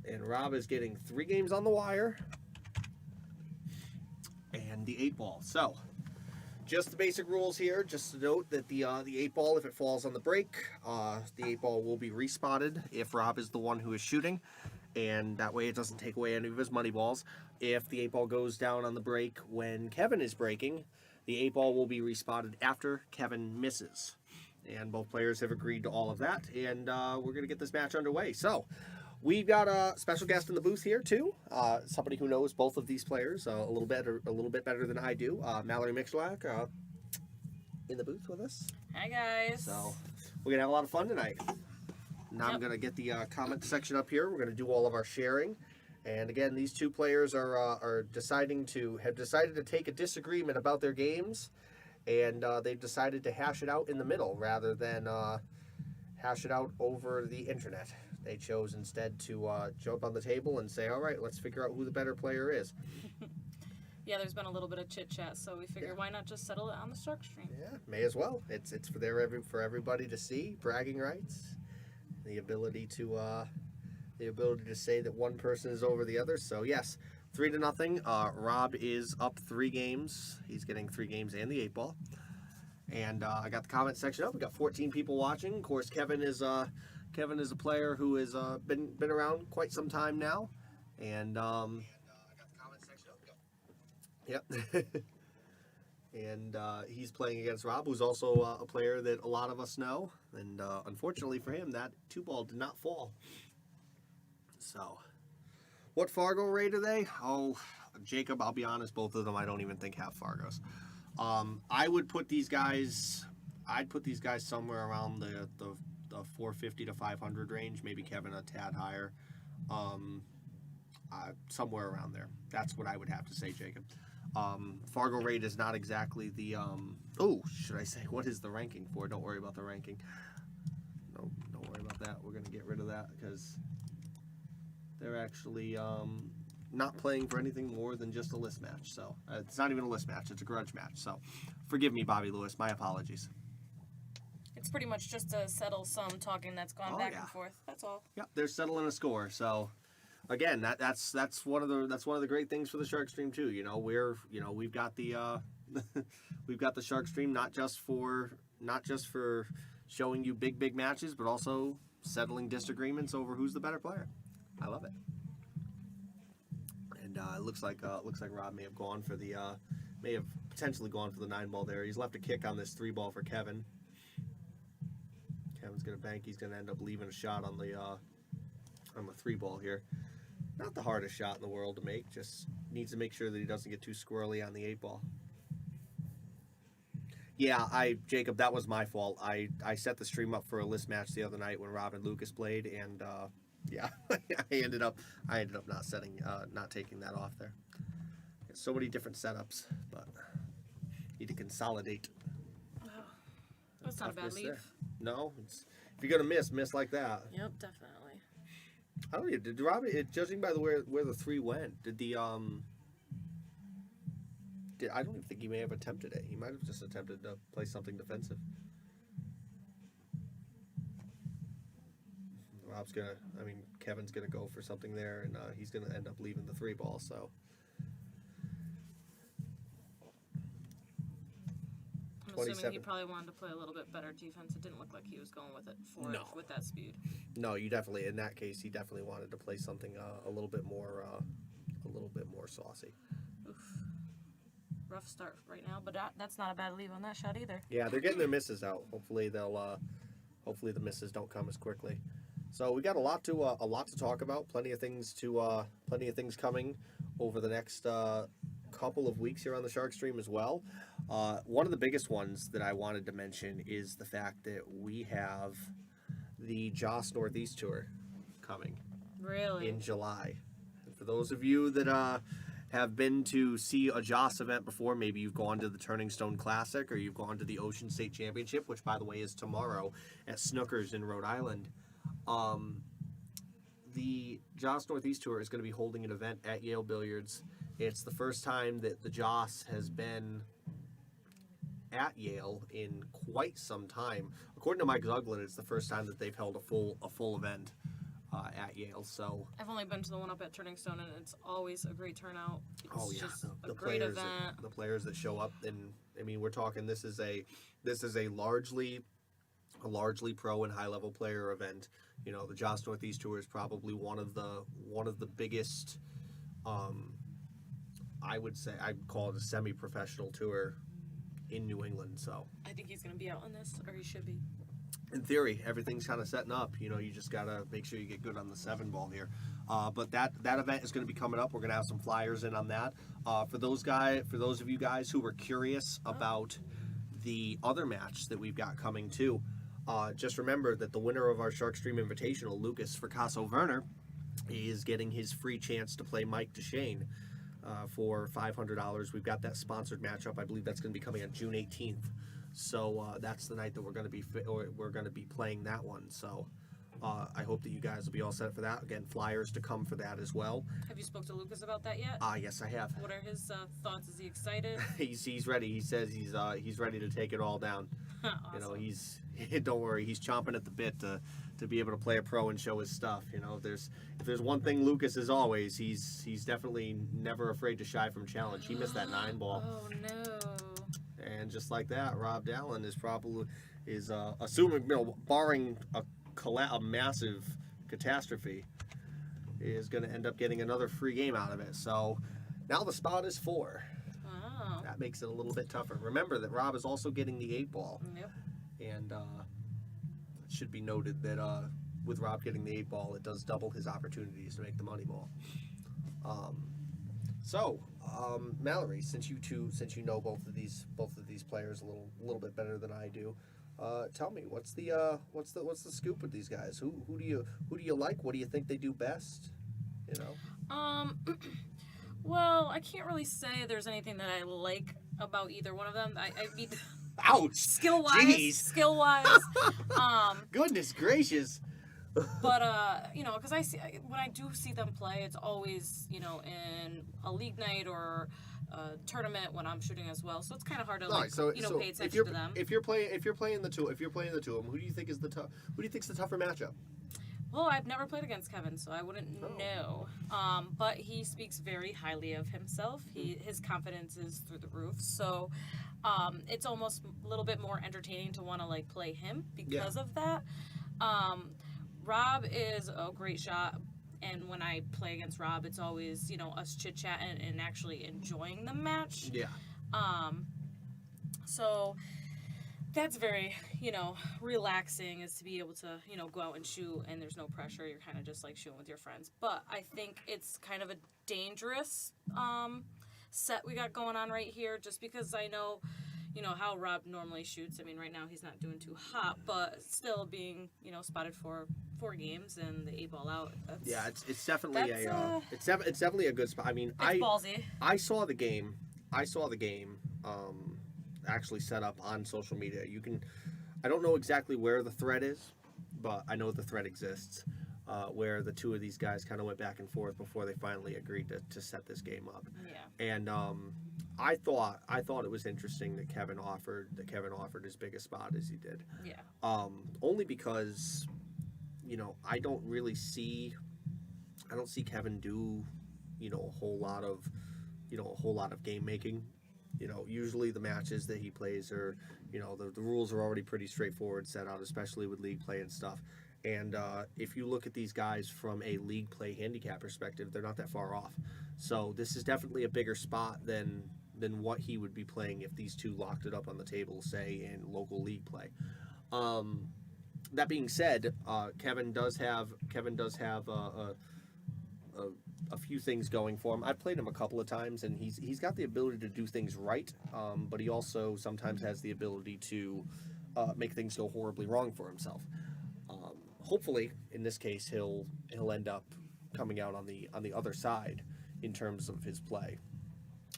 And Rob is getting 3 games on the wire. And the 8 ball. So, just the basic rules here. Just to note that the 8 ball, if it falls on the break, the 8 ball will be respotted if Rob is the one who is shooting. And that way it doesn't take away any of his money balls. If the 8 ball goes down on the break when Kevin is breaking, the 8 ball will be respotted after Kevin misses. And both players have agreed to all of that. And we're going to get this match underway. So, we've got a special guest in the booth here too. Somebody who knows both of these players a little bit better than I do. Mallory Mixlack in the booth with us. Hi guys. So we're gonna have a lot of fun tonight. Now I'm gonna get the comment section up here. We're gonna do all of our sharing. And again, these two players have decided to take a disagreement about their games, and they've decided to hash it out in the middle rather than hash it out over the internet. They chose instead to jump on the table and say, all right, let's figure out who the better player is. Yeah, there's been a little bit of chit-chat, so we figured why not just settle it on the Shark stream? Yeah, may as well. It's for everybody to see, bragging rights, the ability to say that one person is over the other. So yes, 3-0. Rob is up 3 games. He's getting 3 games and the 8 ball. And I got the comment section up. We got 14 people watching. Of course, Kevin is a player who has been around quite some time now, and I got the comment section up. Yep. And he's playing against Rob, who's also a player that a lot of us know. And unfortunately for him, that 2 ball did not fall. So, what Fargo rate are they? Oh, Jacob, I'll be honest, both of them I don't even think have Fargos. I would put these guys. I'd put these guys somewhere around the 450 to 500 range. Maybe Kevin a tad higher. Somewhere around there. That's what I would have to say, Jacob. Fargo rate is not exactly the. Should I say what is the ranking for? Don't worry about the ranking. No, don't worry about that. We're gonna get rid of that because they're actually not playing for anything more than just a list match. So it's not even a list match; it's a grudge match. So forgive me, Bobby Lewis. My apologies. It's pretty much just to settle some talking that's gone back and forth. That's all. Yeah, they're settling a score. So again, that's one of the great things for the Shark Stream too. We've got the we've got the Shark Stream not just for showing you big matches, but also settling disagreements over who's the better player. I love it. And it looks like Rob may have potentially gone for the 9 ball there. He's left a kick on this 3 ball for Kevin. Kevin's gonna bank. He's gonna end up leaving a shot on the 3 ball here. Not the hardest shot in the world to make. Just needs to make sure that he doesn't get too squirrely on the 8 ball. Yeah, Jacob, that was my fault. I set the stream up for a list match the other night when Rob and Lucas played, and I ended up not taking that off there. So many different setups, but need to consolidate. Oh, that's not a bad leave. There. No, if you're gonna miss like that. Yep, definitely. I don't know. Did Rob? Judging by where the 3 went, did the I don't even think he may have attempted it. He might have just attempted to play something defensive. Kevin's gonna go for something there, and he's gonna end up leaving the 3 ball. So. I'm assuming he probably wanted to play a little bit better defense. It didn't look like he was going with it with that speed. No, in that case, he definitely wanted to play something a little bit more saucy. Oof. Rough start right now, but that's not a bad leave on that shot either. Yeah, they're getting their misses out. Hopefully the misses don't come as quickly. So we got a lot to talk about. Plenty of things coming over the next couple of weeks here on the Shark Stream as well. One of the biggest ones that I wanted to mention is the fact that we have the Joss Northeast Tour coming. Really? In July. And for those of you that have been to see a Joss event before, maybe you've gone to the Turning Stone Classic or you've gone to the Ocean State Championship, which by the way is tomorrow at Snookers in Rhode Island. The Joss Northeast Tour is going to be holding an event at Yale Billiards. It's the first time that the Joss has been at Yale in quite some time. According to Mike Zuglin, it's the first time that they've held a full event at Yale. So I've only been to the one up at Turning Stone, and it's always a great turnout. It's just a great players, event. the players that show up, and I mean, we're talking this is a largely pro and high level player event. You know, the Jost Northeast Tour is probably one of the biggest. I would say I'd call it a semi-professional tour in New England. So I think he's going to be out on this, or he should be. in theory, everything's kind of setting up. You know, you just gotta make sure you get good on the 7 ball here. But that event is going to be coming up. We're going to have some flyers in on that. For those of you guys who were curious about the other match that we've got coming too, just remember that the winner of our Shark Stream Invitational, Lucas Fracasso Werner, is getting his free chance to play Mike DeShane for $500. We've got that sponsored matchup. I believe that's going to be coming on June 18th. So that's the night that we're going to be playing that one. So I hope that you guys will be all set for that. Again, flyers to come for that as well. Have you spoke to Lucas about that yet? Yes, I have. What are his thoughts? Is he excited? he's ready. He says he's ready to take it all down. Awesome. You know, don't worry. He's chomping at the bit to be able to play a pro and show his stuff. You know, if there's one thing Lucas is always, he's definitely never afraid to shy from challenge. He missed that 9 ball. Oh no. And just like that, Rob Dallin is assuming, you know, barring a massive catastrophe, is going to end up getting another free game out of it. So now the spot is 4. Wow. That makes it a little bit tougher. Remember that Rob is also getting the 8 ball. Yep. And it should be noted that with Rob getting the 8 ball, it does double his opportunities to make the money ball. Mallory, since you know both of these players a little bit better than I do, tell me what's the scoop with these guys? Who do you like? What do you think they do best? You know. Well, I can't really say there's anything that I like about either one of them. I mean, ouch. Skill wise. Goodness gracious. But you know, because when I do see them play, it's always, you know, in a league night or a tournament when I'm shooting as well. So it's kind of hard to pay attention to them. If you're playing the two of them, who do you think is the tougher matchup? Well, I've never played against Kevin, so I wouldn't know. But he speaks very highly of himself. His confidence is through the roof. So it's almost a little bit more entertaining to want to like play him because of that. Rob is a great shot, and when I play against Rob, it's always, you know, us chit-chatting and actually enjoying the match. Yeah. So that's very, you know, relaxing, is to be able to, you know, go out and shoot, and there's no pressure. You're kind of just like shooting with your friends. But I think it's kind of a dangerous set we got going on right here, just because I know, you know, how Rob normally shoots. I mean, right now he's not doing too hot, but still being, you know, spotted for 4 games and the 8 ball out. It's definitely it's definitely a good spot. I mean, it's ballsy. I saw the game actually set up on social media. I don't know exactly where the thread is, but I know the thread exists, where the two of these guys kind of went back and forth before they finally agreed to set this game up. Yeah. And I thought it was interesting that Kevin offered as big a spot as he did. Yeah. Only because, you know, I don't see Kevin do, you know, a whole lot of game making. You know, usually the matches that he plays are, you know, the rules are already pretty straightforward set out, especially with league play and stuff. And if you look at these guys from a league play handicap perspective, they're not that far off. So this is definitely a bigger spot than what he would be playing if these two locked it up on the table, say, in local league play. That being said, Kevin does have a few things going for him. I've played him a couple of times, and he's got the ability to do things right, but he also sometimes has the ability to make things go horribly wrong for himself. Hopefully, in this case, he'll end up coming out on the other side in terms of his play.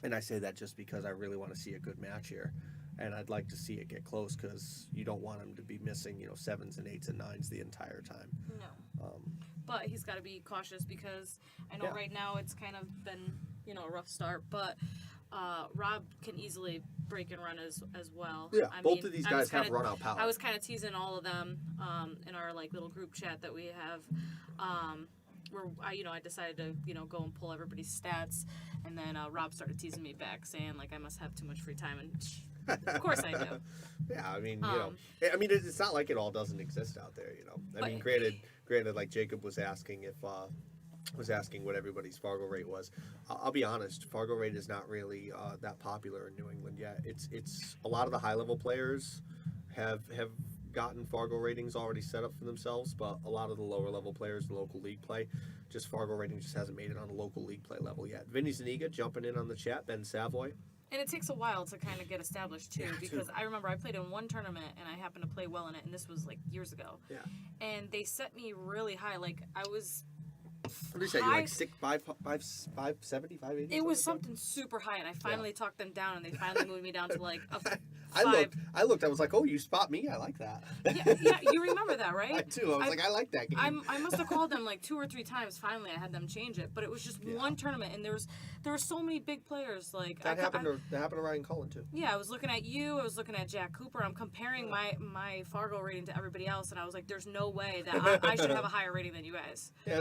And I say that just because I really want to see a good match here, and I'd like to see it get close, because you don't want him to be missing, you know, 7s and 8s and 9s the entire time. No. But he's got to be cautious, because I know right now it's kind of been, you know, a rough start, but Rob can easily break and run as well. Yeah, I both mean, of these I was guys have kinda- run out power. I was kind of teasing all of them in our like little group chat that we have. Where I decided to go and pull everybody's stats, and then Rob started teasing me back, saying like I must have too much free time, and of course I do. Yeah, I mean, it's not like it all doesn't exist out there, I But- mean, granted, like Jacob was asking what everybody's Fargo rate was. I'll be honest, Fargo rate is not really that popular in New England yet. It's a lot of the high level players have gotten Fargo ratings already set up for themselves, but a lot of the lower level players in local league play, just Fargo rating just hasn't made it on the local league play level yet. Vinny Zuniga jumping in on the chat, Ben Savoy. And it takes a while to kind of get established too, Yeah, because too. I remember I played in one tournament and I happened to play well in it, and this was like years ago. Yeah. And they set me really high. Like I was. What do you say? You're like 570, 580? It was like something super high, and I finally talked them down, and they finally moved me down to like a that? 5. I looked. I was like, oh, you spot me. I like that. Yeah, you remember that, right? I do. I was like, I like that game. I must have called them like 2 or 3 times. Finally, I had them change it, but it was just one tournament, and there were so many big players. Like that happened to Ryan Cullen too. Yeah, I was looking at you. I was looking at Jack Cooper. I'm comparing my Fargo rating to everybody else, and I was like, "There's no way that I should have a higher rating than you guys." Yeah, it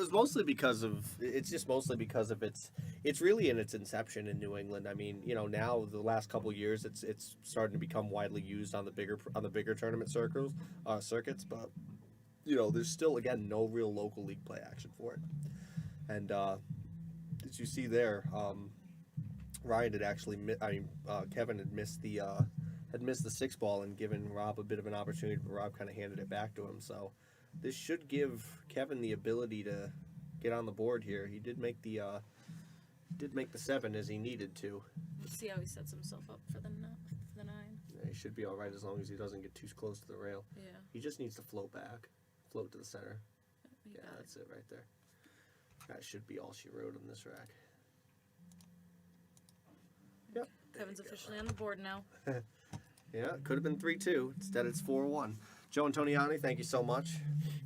was mostly because of it's really in its inception in New England. I mean, now the last couple years it's starting to become widely used on the bigger tournament circuits, but there's still again no real local league play action for it. And as you see there, Ryan had actually Kevin had missed the 6 ball and given Rob a bit of an opportunity, but Rob kind of handed it back to him. So this should give Kevin the ability to get on the board here. He did make the 7 as he needed to. Let's see how he sets himself up for the 9. Yeah, he should be all right as long as he doesn't get too close to the rail. Yeah. He just needs to float to the center. You Yeah, got it. that's it right there. That should be all she wrote on this rack. Yep. there Kevin's you go. officially on the board now. Yeah, it could have been 3-2. Instead, it's 4-1. Joe Antoniani, thank you so much.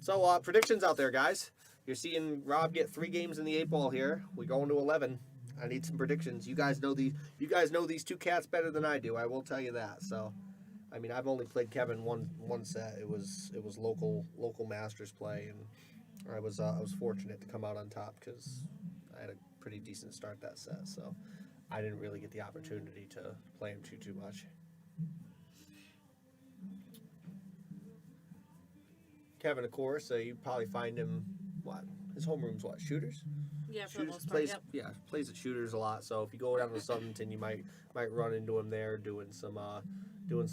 So, predictions out there, guys. You're seeing Rob get 3 games in the 8 ball here. We're going to 11. I need some predictions. You guys know these 2 cats better than I do. I will tell you that. So, I mean, I've only played Kevin one set. It was local Masters play, and I was fortunate to come out on top because I had a pretty decent start that set. So, I didn't really get the opportunity to play him too much. Kevin, of course, you probably find him, his homeroom's Shooters? Yeah, for the Shooters most part. plays, Yep. yeah, plays at Shooters a lot. So if you go down to Southington, you might run into him there doing some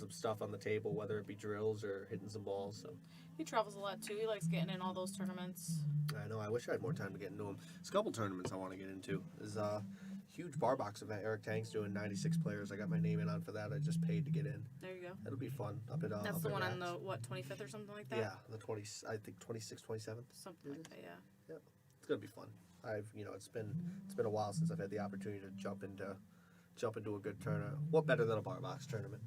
stuff on the table, whether it be drills or hitting some balls. So He travels a lot too. He likes getting in all those tournaments. I know. I wish I had more time to get into him. There's a couple tournaments I want to get into. There's a huge bar box event. Eric Tank's doing 96 players. I got my name in on for that. I just paid to get in. There you go. It'll be fun up at That's up the at one on Rats. the 25th or something like that. Yeah, the 20. I think 26th, 27th. Something like that. Yeah. It's gonna be fun. It's been a while since I've had the opportunity to jump into a good tournament. What better than a bar box tournament?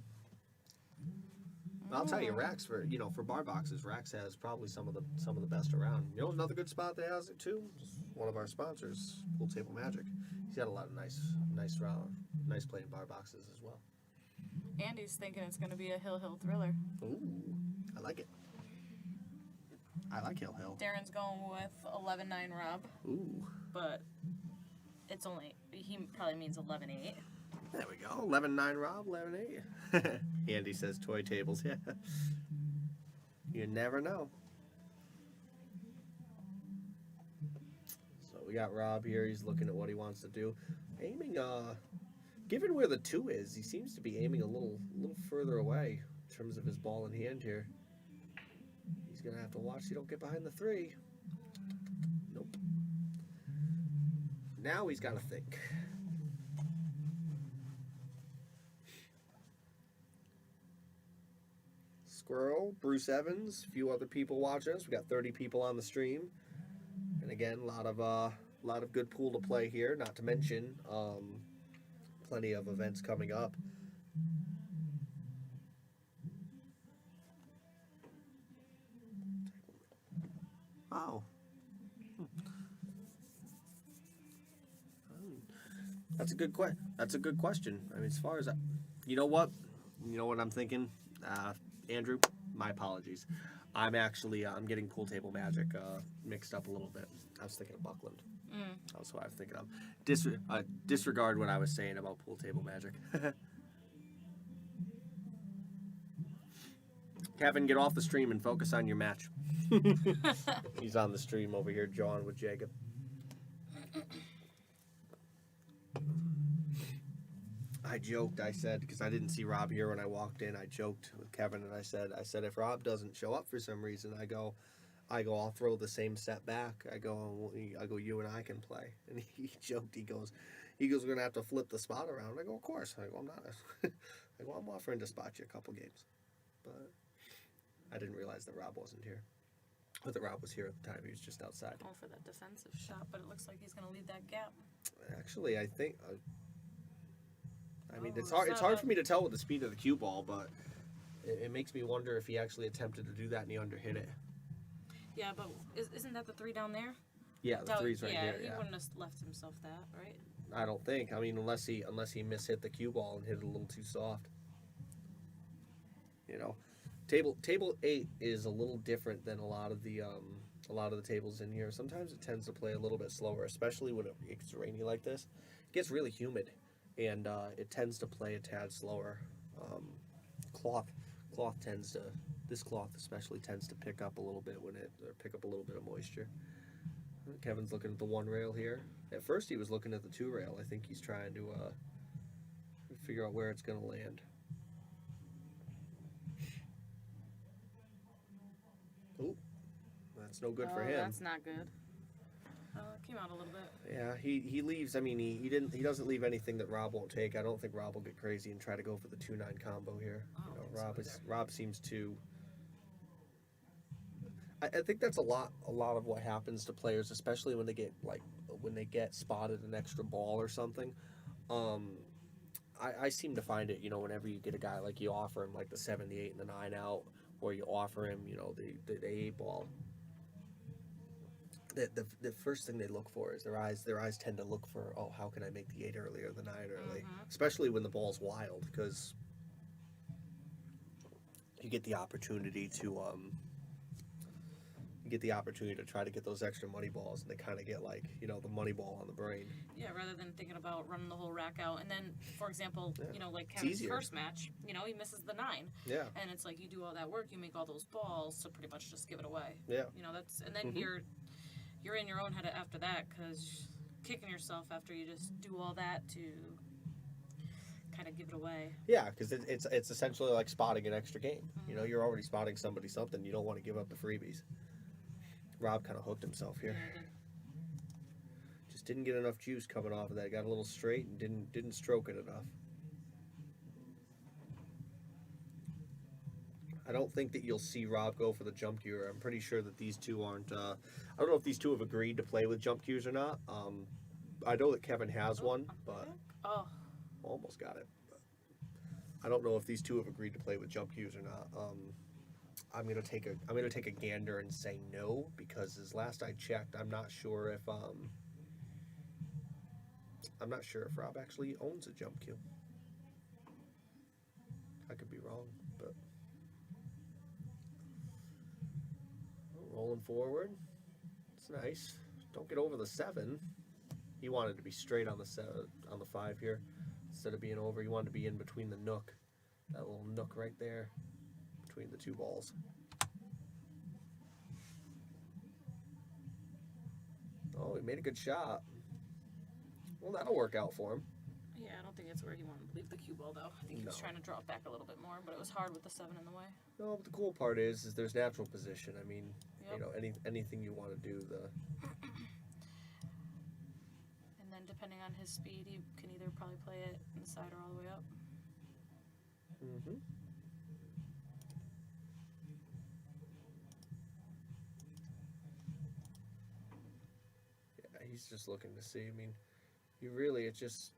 I'll tell you, Rax for bar boxes, Rax has probably some of the best around. Another good spot that has it too. One of our sponsors, Pool Table Magic. He's got a lot of nice playing bar boxes as well. Andy's thinking it's going to be a Hill Thriller. Ooh, I like it. I like Hill. Darren's going with 11-9 Rob, Ooh, but he probably means 11-8. there we go. 11-9 Rob, 11-8. Andy says toy tables. Yeah, you never know. So we got Rob here. He's looking at what he wants to do. Aiming, given where the 2 is, he seems to be aiming a little further away in terms of his ball in hand here. He's gonna have to watch he don't get behind the 3. Nope. Now he's got to think. Squirrel, Bruce Evans, a few other people watching us. We got 30 people on the stream, and again, a lot of good pool to play here. Not to mention, plenty of events coming up. Oh. That's a good That's a good question. I mean, as far as you know what I'm thinking, Andrew. My apologies. I'm getting pool table magic mixed up a little bit. I was thinking of Buckland. Mm. That's what I was thinking of. Disregard what I was saying about pool table magic. Kevin, get off the stream and focus on your match. He's on the stream over here, John with Jacob. I joked, I said, because I didn't see Rob here when I walked in, I joked with Kevin and I said, if Rob doesn't show up for some reason, I go, I'll throw the same set back. I go, you and I can play. And he joked, he goes, we're going to have to flip the spot around. I go, of course. I go, I'm not. I go, I'm offering to spot you a couple games. But I didn't realize that Rob wasn't here. Or that Rob was here at the time. He was just outside. Going for that defensive shot, but it looks like he's going to leave that gap. Actually, I think... I mean, it's hard for me to tell with the speed of the cue ball, but it makes me wonder if he actually attempted to do that and he underhit it. Yeah, but isn't that the 3 down there? Yeah, the 3's right here. Yeah, he wouldn't have left himself that, right? I don't think. I mean, unless he mishit the cue ball and hit it a little too soft. You know, table 8 is a little different than a lot of the tables in here. Sometimes it tends to play a little bit slower, especially when it gets rainy like this. It gets really humid, and it tends to play a tad slower. This cloth especially tends to pick up a little bit pick up a little bit of moisture. Kevin's looking at the 1 rail here. At first he was looking at the 2 rail. I think he's trying to figure out where it's going to land. Ooh, that's no good for him. That's not good. It came out a little bit. Yeah, he leaves. I mean, he doesn't leave anything that Rob won't take. I don't think Rob will get crazy and try to go for the 2-9 combo here. Rob seems to. I think that's a lot of what happens to players, especially when they get spotted an extra ball or something. I seem to find it, whenever you get a guy like you offer him like the 7, the 8, and the 9 out, or you offer him, the 8 ball. The first thing they look for is their eyes tend to look for, oh, how can I make the 8 early or the 9 early, especially when the ball's wild, because you get the opportunity to try to get those extra money balls, and they kind of get the money ball on the brain. Yeah, rather than thinking about running the whole rack out. And then, for example, like Kevin's first match, he misses the 9. Yeah. And it's like you do all that work, you make all those balls to pretty much just give it away. Yeah. And then you're in your own head after that, because kicking yourself after you just do all that to kind of give it away. Yeah, because it's essentially like spotting an extra game. You're already spotting somebody something. You don't want to give up the freebies. Rob kind of hooked himself here. Yeah, Just didn't get enough juice coming off of that. Got a little straight and didn't stroke it enough. I don't think that you'll see Rob go for the jump cue. I'm pretty sure that these two aren't. I don't know if these two have agreed to play with jump cues or not. I know that Kevin has one, but almost got it. But I don't know if these two have agreed to play with jump cues or not. I'm gonna take a gander and say no, because as last I checked, I'm not sure if Rob actually owns a jump cue. I could be wrong, but rolling forward, it's nice. Don't get over the 7. He wanted to be straight on the 5 here instead of being over. He wanted to be in between the nook, that little nook right there. Between the 2 balls. Oh, he made a good shot. Well, that'll work out for him. Yeah, I don't think it's where he wanted to leave the cue ball, though. I think he was trying to draw it back a little bit more, but it was hard with the 7 in the way. No, but the cool part is there's natural position. I mean, anything you want to do, And then depending on his speed, he can either probably play it inside or all the way up. Mm-hmm. He's just looking to see. I mean, it just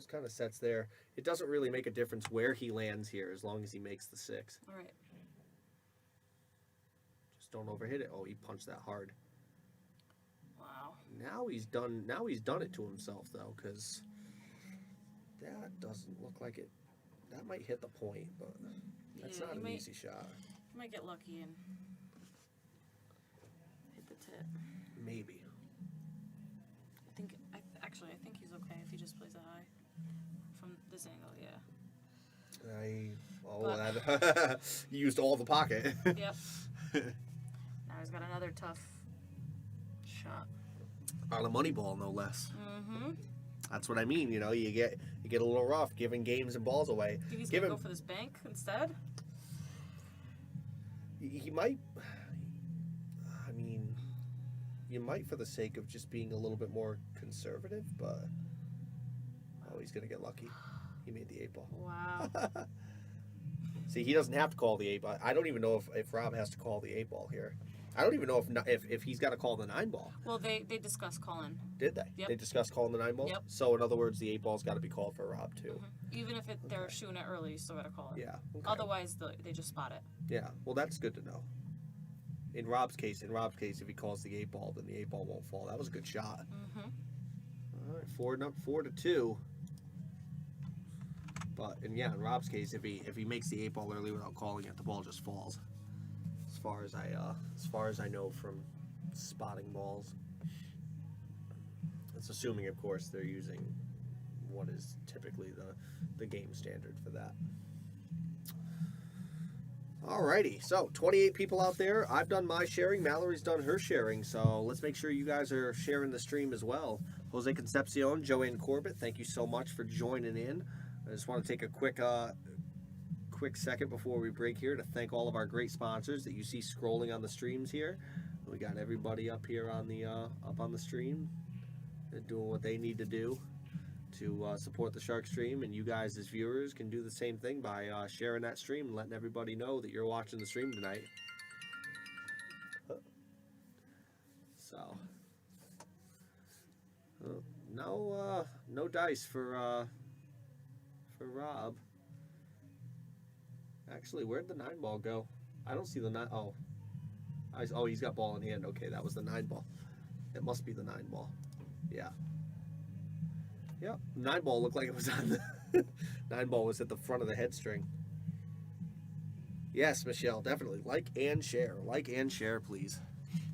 kind of sets there. It doesn't really make a difference where he lands here as long as he makes the 6. All right. Just don't overhit it. Oh, he punched that hard. Wow. Now he's done it to himself though, because That doesn't look like it. That might hit the point, but that's not an easy shot. You might get lucky and hit the tip. Maybe. I think he's okay if he just plays it high from this angle. Yeah. That you used all the pocket. Yep. Now he's got another tough shot. On a money ball, no less. Mm-hmm. That's what I mean. You know, you get a little rough giving games and balls away. Think he's gonna go for this bank instead? He might. I mean, you might for the sake of just being a little bit more conservative, but he's gonna get lucky. He made the 8 ball. Wow. See, he doesn't have to call the 8 ball. I don't even know if Rob has to call the 8 ball here. I don't even know if he's got to call the 9 ball. Well, they discussed calling. Did they? Yep. They discussed calling the 9 ball? Yep. So, in other words, the 8 ball's got to be called for Rob, too. Mm-hmm. Even if they're shooting it early, you still got to call it. Yeah. Okay. Otherwise, they just spot it. Yeah. Well, that's good to know. In Rob's case, if he calls the 8 ball, then the 8 ball won't fall. That was a good shot. Mm-hmm. All right, 4-2. But in Rob's case, if he makes the 8 ball early without calling it, the ball just falls. As far as I know from spotting balls, it's assuming, of course, they're using what is typically the game standard for that. Alrighty, so 28 people out there. I've done my sharing. Mallory's done her sharing. So let's make sure you guys are sharing the stream as well. Jose Concepcion, Joanne Corbett, thank you so much for joining in. I just want to take a quick second before we break here to thank all of our great sponsors that you see scrolling on the streams here. We got everybody up here on the up on the stream. They're doing what they need to do to support the Shark Stream, and you guys as viewers can do the same thing by sharing that stream and letting everybody know that you're watching the stream tonight. So no dice for Rob. Actually, where'd the 9 ball go? I don't see the 9. Oh, he's got ball in hand. Okay, that was the 9 ball. It must be the 9 ball. Yeah. Yep. 9 ball looked like it was on the 9 ball was at the front of the head string. Yes, Michelle, definitely. Like and share. Like and share, please.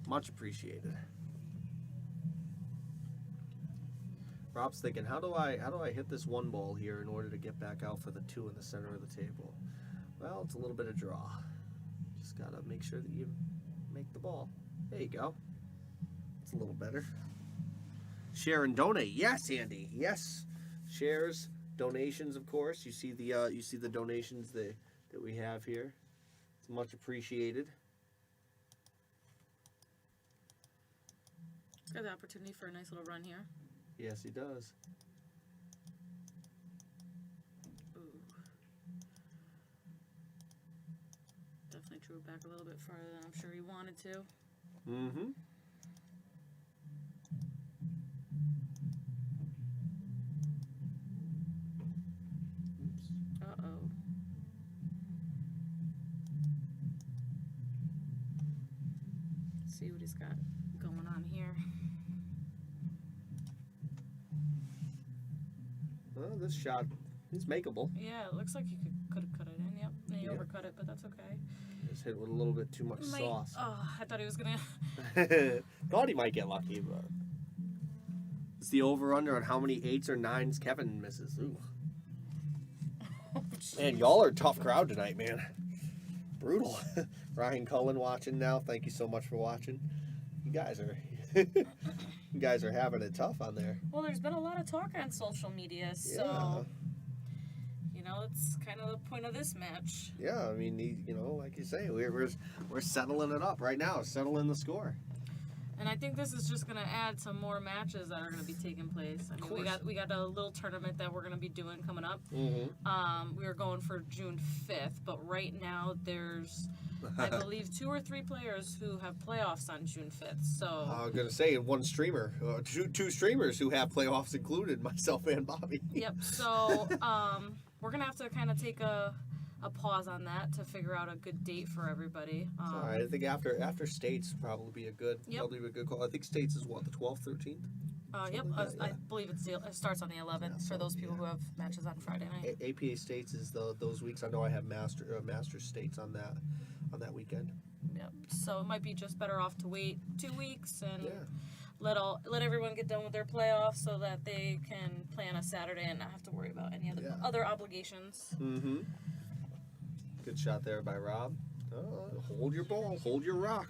Much appreciated. Rob's thinking, how do I hit this 1 ball here in order to get back out for the 2 in the center of the table? Well, it's a little bit of draw. Just gotta make sure that you make the ball. There you go. It's a little better. Share and donate. Yes, Andy. Yes. Shares, donations, of course. You see the donations that we have here. It's much appreciated. Got the opportunity for a nice little run here. Yes, he does. Ooh. Definitely drew it back a little bit farther than I'm sure he wanted to. Mm-hmm. Oops. Uh-oh. Let's see what he's got going on here. Well, this shot is makeable. Yeah, it looks like you could have cut it in. Yep, and he overcut it, but that's okay. Just hit with a little bit too much sauce. Oh, I thought he was gonna. Thought he might get lucky, but it's the over/under on how many 8s or 9s Kevin misses. Ooh. Man, y'all are a tough crowd tonight, man. Brutal. Ryan Cullen watching now. Thank you so much for watching. You guys are having it tough on there. Well, there's been a lot of talk on social media, so it's kind of the point of this match. Yeah, I mean, like you say, we're settling it up right now, settling the score. And I think this is just going to add some more matches that are going to be taking place. I mean, we got a little tournament that we're going to be doing coming up. Mm-hmm. We are going for June 5th, but right now there's, I believe, 2 or 3 players who have playoffs on June 5th. So I was going to say, one streamer, two streamers who have playoffs included, myself and Bobby. Yep. So we're going to have to kind of take a pause on that to figure out a good date for everybody. All right, I think after States probably be a good call. I think States is what, the 12th, 13th? Yep, Something like that, I believe it starts on the 11th Yeah, for so, those people yeah. who have matches on Friday night. APA States is those weeks. I know I have Master States on that weekend. Yep. So it might be just better off to wait 2 weeks and Yeah. let everyone get done with their playoffs so that they can play on a Saturday and not have to worry about any other obligations. Mm-hmm. Good shot there by Rob. Oh, hold your ball, hold your rock.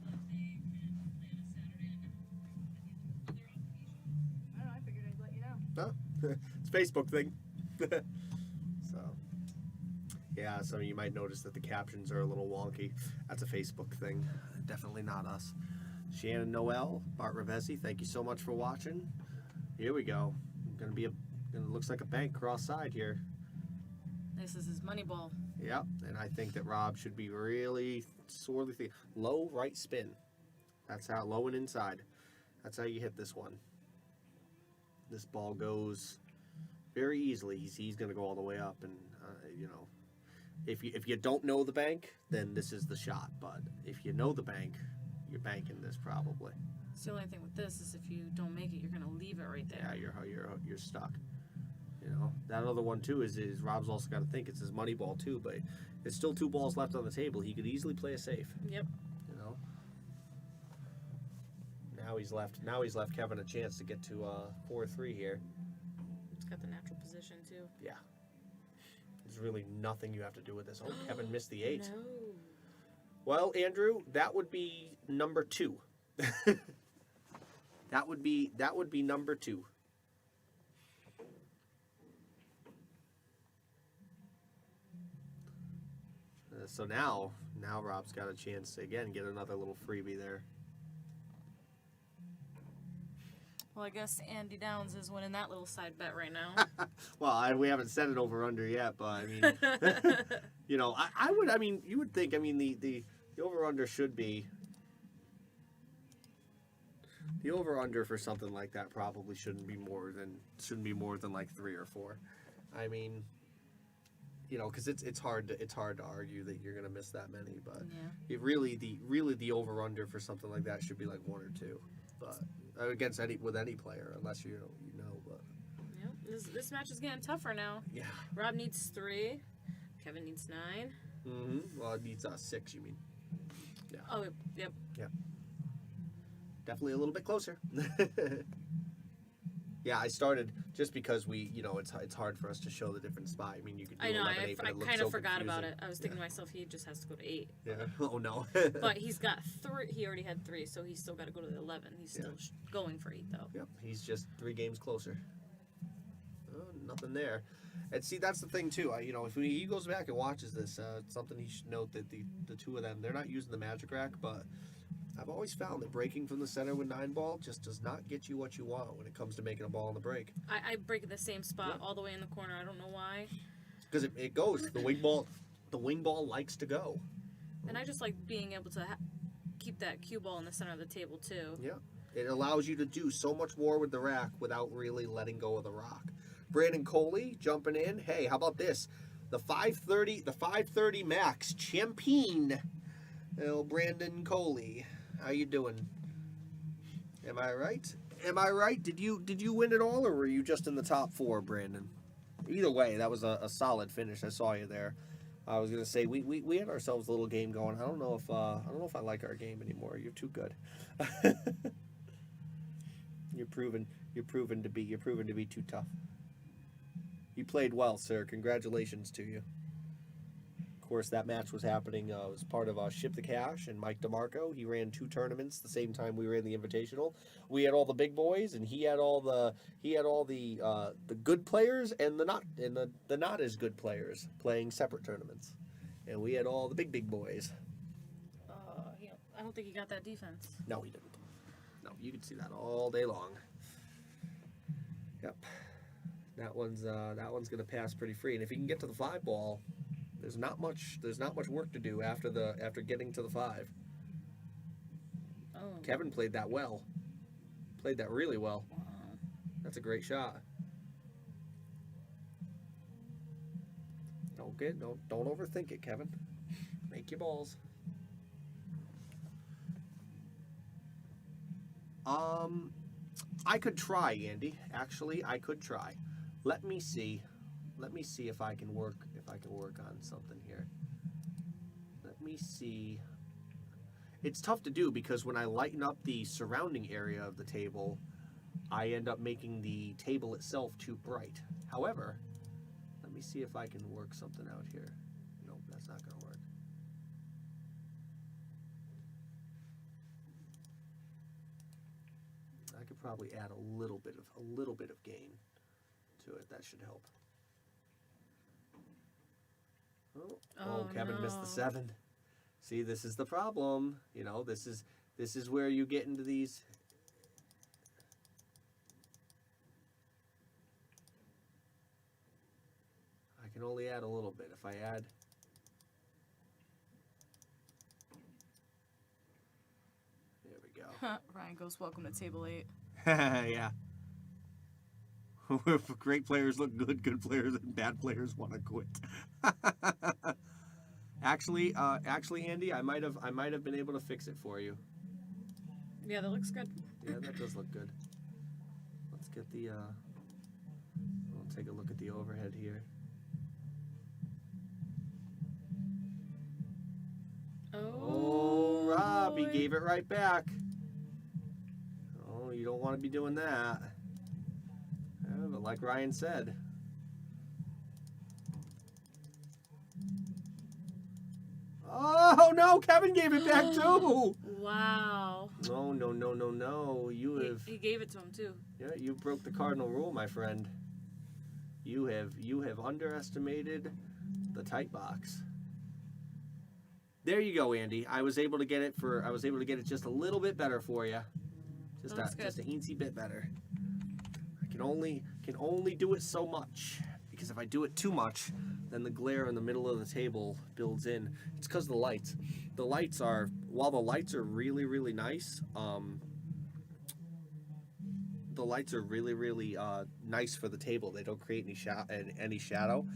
I don't know, I figured I'd let you know. Oh, it's a Facebook thing. So, yeah, so you might notice that the captions are a little wonky. That's a Facebook thing. Definitely not us. Shannon Noel, Bart Revesi, thank you so much for watching. Here we go. Looks like a bank cross-side here. This is his money ball. Yep, and I think that Rob should be really sorely low right spin. That's how low and inside. That's how you hit this one. This ball goes very easily. He's going to go all the way up, and if you don't know the bank, then this is the shot. But if you know the bank, you're banking this probably. So the only thing with this is if you don't make it, you're gonna leave it right there. Yeah, you're stuck. You know, that other one too is Rob's also got to think it's his money ball too, but it's still 2 balls left on the table. He could easily play a safe. Yep. You know. Now he's left Kevin a chance to get to 4-3 here. It's got the natural position too. Yeah. There's really nothing you have to do with this. Oh, Kevin missed the 8. No. Well, Andrew, that would be number 2. That would be number 2. So now Rob's got a chance to again get another little freebie there. Well, I guess Andy Downs is winning that little side bet right now. Well, we haven't set it over under yet, but I mean, you know, you would think, the over under should be. The over under for something like that probably shouldn't be more than like 3 or 4. I mean, you know, because it's hard to argue that you're gonna miss that many, but Yeah. it really the over under for something like that should be like 1 or 2, but against any player unless you know. But Yep. This match is getting tougher now. yeah. Rob needs 3. Kevin needs 9. Mm-hmm. Well, it needs 6. You mean? Yeah. Oh, yep. Definitely a little bit closer. Yeah, I started just because it's hard for us to show the different spot. I mean, you could do I know. 11-8, but I it looks kind so of forgot about confusing. it. I was thinking to myself, he just has to go to 8. Yeah. Oh no. But he's got 3. He already had 3, so he's still got to go to the 11. He's still going for 8 though. Yep. He's just 3 games closer. Oh, nothing there. And see, that's the thing too. If he goes back and watches this, it's something he should note that the 2 of them, they're not using the magic rack, but I've always found that breaking from the center with 9 ball just does not get you what you want when it comes to making a ball on the break. I break at the same spot all the way in the corner. I don't know why. Because it goes. The wing ball likes to go. And I just like being able to keep that cue ball in the center of the table too. Yeah. It allows you to do so much more with the rack without really letting go of the rock. Brandon Coley jumping in. Hey, how about this? The 530 max champion. Little Brandon Coley. How you doing? Am I right? Did you win it all, or were you just in the top 4, Brandon? Either way, that was a solid finish. I saw you there. I was gonna say we had ourselves a little game going. I don't know if I like our game anymore. You're too good. You're proven to be too tough. You played well, sir. Congratulations to you. Of course, that match was happening as part of Ship the Cash and Mike DeMarco. He ran 2 tournaments the same time we ran the Invitational. We had all the big boys, and he had all the good players and the not as good players playing separate tournaments, and we had all the big boys. I don't think he got that defense. No, he didn't. No, you could see that all day long. Yep, that one's gonna pass pretty free, and if he can get to the 5 ball. There's not much work to do after getting to the 5. Oh. Kevin played that well. Played that really well. Wow. That's a great shot. Don't overthink it, Kevin. Make your balls. I could try, Andy. Actually, I could try. Let me see. Let me see if I can work on something here. Let me see. It's tough to do because when I lighten up the surrounding area of the table, I end up making the table itself too bright. However, let me see if I can work something out here. Nope, that's not going to work. I could probably add a little bit of gain to it. That should help. Oh, Kevin missed the 7. See, this is the problem. You know, this is where you get into these. I can only add a little bit. If I add, there we go. Ryan goes, welcome to table 8. Yeah. If great players look good, good players and bad players want to quit. Actually, Andy, I might have been able to fix it for you. Yeah, that looks good. Yeah, that does look good. Let's get the. We'll take a look at the overhead here. Oh, Rob, he gave it right back. Oh, you don't want to be doing that. Yeah, but like Ryan said. Oh no, Kevin gave it back too. Wow. No. He gave it to him too. Yeah, you broke the cardinal rule, my friend. You have underestimated the tight box. There you go, Andy. I was able to get it just a little bit better for you. Just a teensy bit better. I can only do it so much, because if I do it too much, then the glare in the middle of the table builds in. It's because the lights. While the lights are really, really nice, the lights are really, really nice for the table. They don't create any shadow.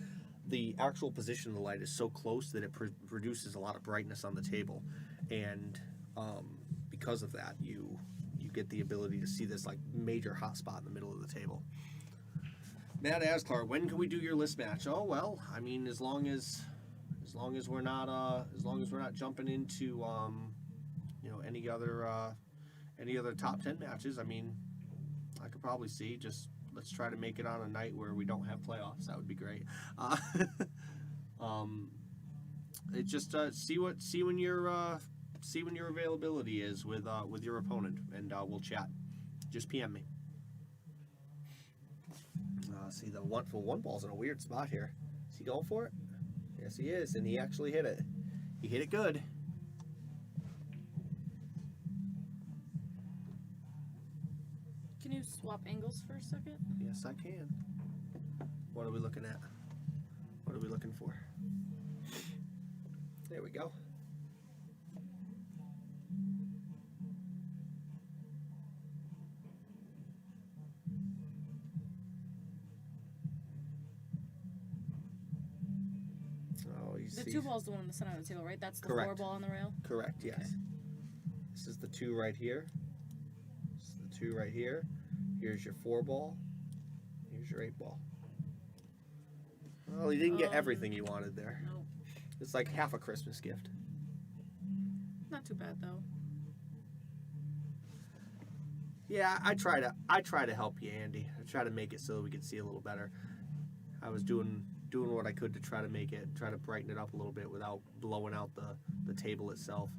The actual position of the light is so close that it produces a lot of brightness on the table, and because of that, you get the ability to see this like major hot spot in the middle of the table. Matt Asclar, when can we do your list match? Oh well, I mean, as long as we're not jumping into any other top 10 matches. I mean, I could probably see. Just let's try to make it on a night where we don't have playoffs. That would be great. It just see when your availability is with your opponent, and we'll chat. Just PM me. See, the one ball's in a weird spot here. Is he going for it? Yes, he is, and he actually hit it. He hit it good. Can you swap angles for a second? Yes, I can. What are we looking at? What are we looking for? There we go. The 2 ball's the one in the center of the table, right? That's the Correct. 4 ball on the rail? Correct, yes. Okay. This is the 2 right here. This is the 2 right here. Here's your 4 ball. Here's your 8 ball. Well, you didn't get everything you wanted there. Nope. It's like half a Christmas gift. Not too bad, though. Yeah, I try to help you, Andy. I try to make it so that we can see a little better. I was doing what I could to try to brighten it up a little bit without blowing out the table itself.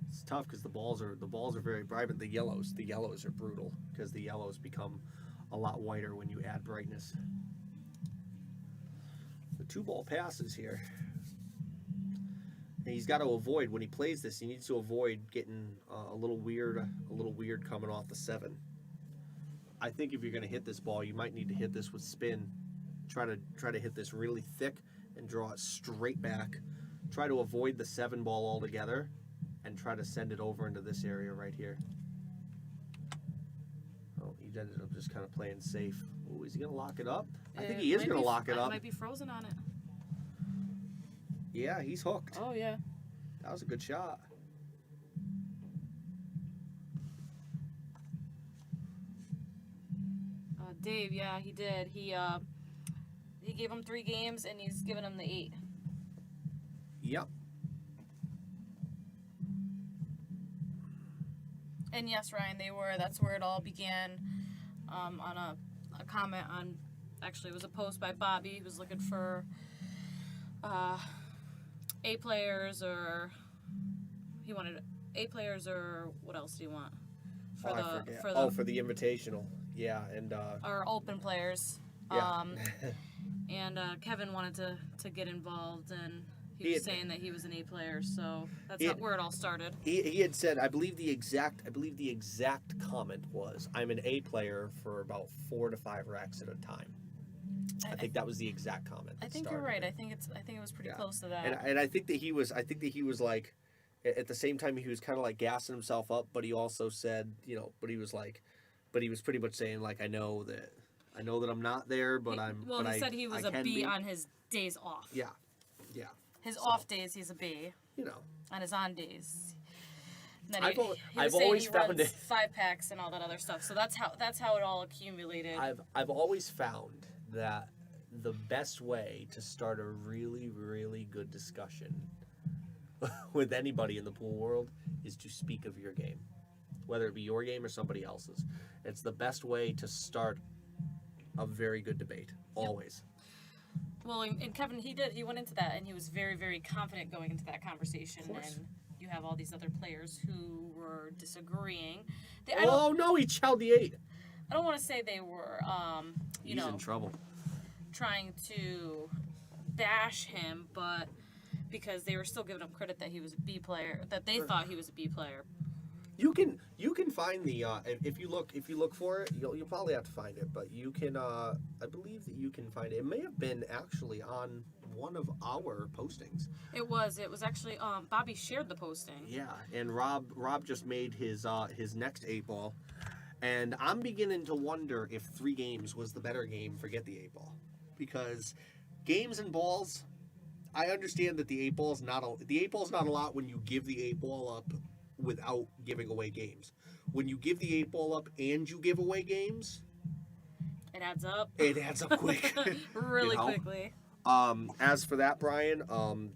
It's tough because the balls are very bright, but the yellows are brutal because the yellows become a lot whiter when you add brightness. The 2 ball passes here. And he's got to avoid, when he plays this, he needs to avoid getting a little weird coming off the 7. I think if you're going to hit this ball, you might need to hit this with spin. Try to hit this really thick and draw it straight back. Try to avoid the 7 ball altogether and try to send it over into this area right here. Oh, he ended up just kind of playing safe. Oh, is he going to lock it up? I think he is going to lock it up. Might be frozen on it. Yeah, he's hooked. Oh, yeah. That was a good shot. Dave, yeah, he did. He gave him 3 games, and he's given him the 8. Yep. And yes, Ryan, that's where it all began, on a comment on, actually it was a post by Bobby. He was looking for A players, or he wanted A players, or what else do you want? For the invitational. Yeah, and or open players. yeah. And Kevin wanted to get involved, and he was saying that he was an A player, so that's where it all started. He had said, I believe the exact comment was, I'm an A player for about 4 to 5 racks at a time. I think that was the exact comment. I think you're right. I think it was pretty close to that. And I think that he was like, at the same time he was kind of like gassing himself up, but he also said, you know, but he was pretty much saying, like, I know that I'm not there, but he said he was a B on his days off. Yeah. His off days, he's a B. You know. On his on days. I've always found it 5-packs and all that other stuff. So that's how it all accumulated. I've always found that the best way to start a really, really good discussion with anybody in the pool world is to speak of your game, whether it be your game or somebody else's. It's the best way to start a very good debate, always. Well, and Kevin, he went into that, and he was very, very confident going into that conversation. And you have all these other players who were disagreeing. No, he chowed the 8. I don't want to say they were, He's in trouble. Trying to bash him, but because they were still giving him credit that he was a B player, that they thought he was a B player. You can find the if you look for it, you'll probably have to find it, but you can I believe that you can find it. It may have been actually on one of our postings. It was actually Bobby shared the posting. Yeah, and Rob just made his next 8-ball, and I'm beginning to wonder if 3 games was the better game. Forget the 8-ball, because games and balls, I understand that the 8-ball's not a lot when you give the 8-ball up without giving away games. When you give the 8-ball up and you give away games, it adds up. It adds up quick. Really quickly. As for that, Brian,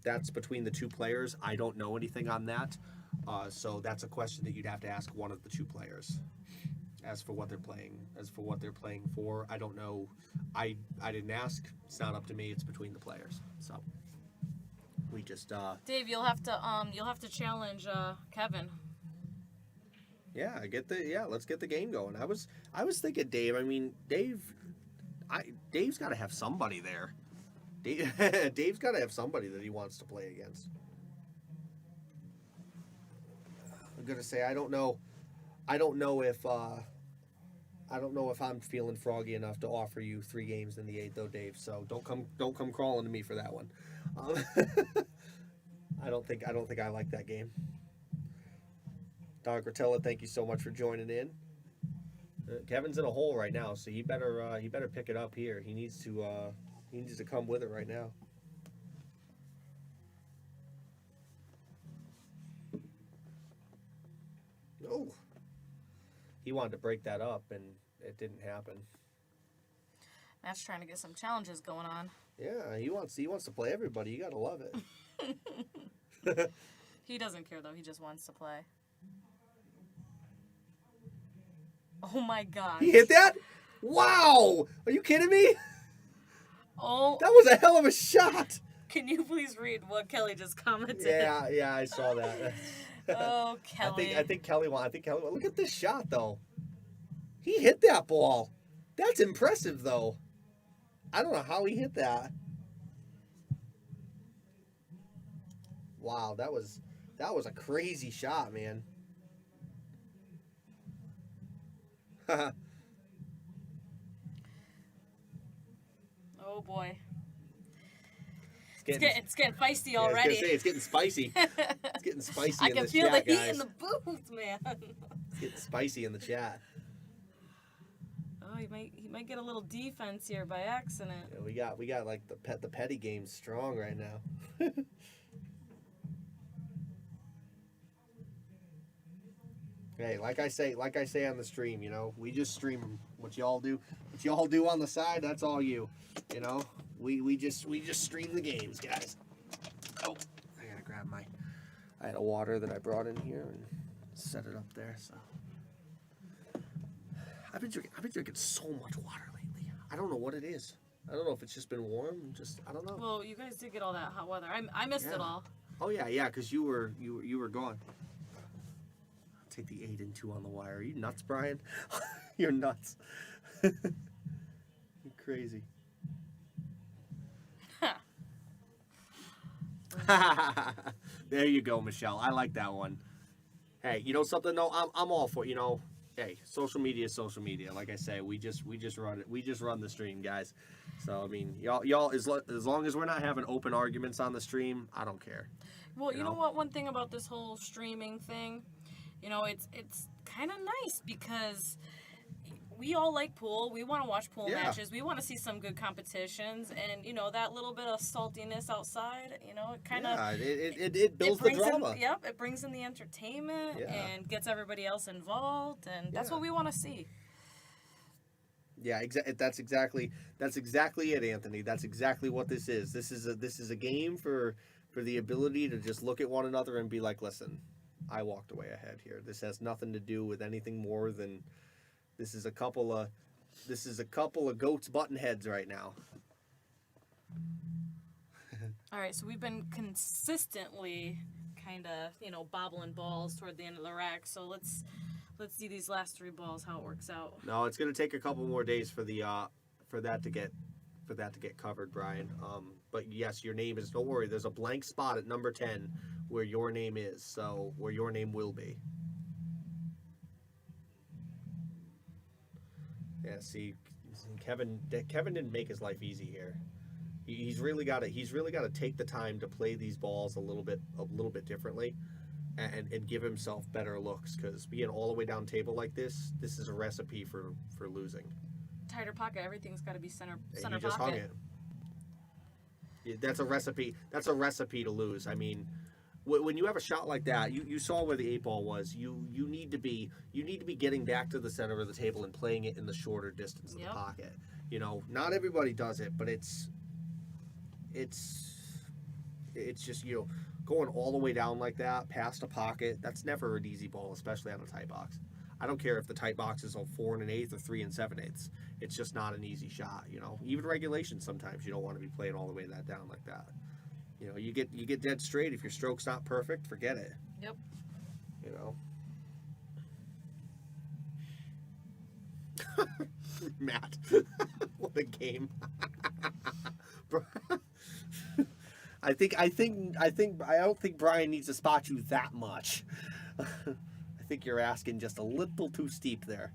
that's between the 2 players. I don't know anything on that. So that's a question that you'd have to ask one of the 2 players. As for what they're playing for, I don't know. I didn't ask. It's not up to me. It's between the players. So we just Dave, you'll have to challenge Kevin. Yeah, let's get the game going. I was thinking Dave. I mean, Dave's got to have somebody there. Dave's got to have somebody that he wants to play against. I'm gonna say I don't know if I'm feeling froggy enough to offer you 3 games in the 8, though, Dave. So don't come crawling to me for that one. I don't think I like that game. Don Gratella, thank you so much for joining in. Kevin's in a hole right now, so he better pick it up here. He needs to come with it right now. Oh, he wanted to break that up, and it didn't happen. Matt's trying to get some challenges going on. Yeah, he wants to play everybody. You gotta love it. He doesn't care though. He just wants to play. Oh my god! He hit that? Wow! Are you kidding me? Oh, that was a hell of a shot. Can you please read what Kelly just commented? Yeah, I saw that. Oh, Kelly. I think Kelly won. Look at this shot though. He hit that ball. That's impressive though. I don't know how he hit that. Wow, that was a crazy shot, man. Oh boy. It's getting feisty already. I was gonna say, it's getting spicy. It's getting spicy I in can this feel chat, the heat guys. in the booth, man. It's getting spicy in the chat. Oh, he might get a little defense here by accident. Yeah, we got like the petty game strong right now. Hey, like I say on the stream, you know, we just stream 'em. What y'all do on the side, that's all you. You know, we just stream the games, guys. Oh, I gotta grab I had a water that I brought in here and set it up there. So I've been drinking so much water lately. I don't know what it is. I don't know if it's just been warm. I don't know. Well, you guys did get all that hot weather. I missed it all. Oh yeah, because you were gone. I'll take the 8 and 2 on the wire. Are you nuts, Brian? You're nuts. You're crazy. There you go, Michelle. I like that one. Hey, you know something though? I'm all for, you know. Hey, social media is social media. Like I say, we just run it. We just run the stream, guys. So I mean, y'all as long as we're not having open arguments on the stream, I don't care. Well, you know what? One thing about this whole streaming thing, you know, it's kind of nice because we all like pool. We want to watch pool matches. We want to see some good competitions, and you know that little bit of saltiness outside. You know, it kind of it builds the drama. It brings in the entertainment and gets everybody else involved, and that's what we want to see. Yeah, that's exactly it, Anthony. That's exactly what this is. This is a game for the ability to just look at one another and be like, listen, I walked away ahead here. This has nothing to do with anything more than this is a couple of goats button heads right now. All right, so we've been consistently kind of, you know, bobbling balls toward the end of the rack. So let's see these last 3 balls how it works out. No, it's going to take a couple more days for that to get covered, Brian. But yes, your name is. Don't worry. There's a blank spot at number 10 where your name is. So where your name will be. Yeah. See, Kevin didn't make his life easy here. He's really got to take the time to play these balls a little bit differently. And give himself better looks, because being all the way down table like this is a recipe for losing. Tighter pocket, everything's got to be center you just pocket. hung it. Yeah, that's a recipe. That's a recipe to lose. I mean, when you have a shot like that, you saw where the 8 ball was. You need to be getting back to the center of the table and playing it in the shorter distance of the pocket. You know, not everybody does it, but it's just, you know, going all the way down like that, past a pocket, that's never an easy ball, especially on a tight box. I don't care if the tight box is a 4 1/8 or 3 7/8. It's just not an easy shot, you know. Even regulation, sometimes you don't want to be playing all the way that down like that. You know, you get dead straight. If your stroke's not perfect, forget it. Yep. You know. Matt, what a game. I don't think Brian needs to spot you that much. I think you're asking just a little too steep there.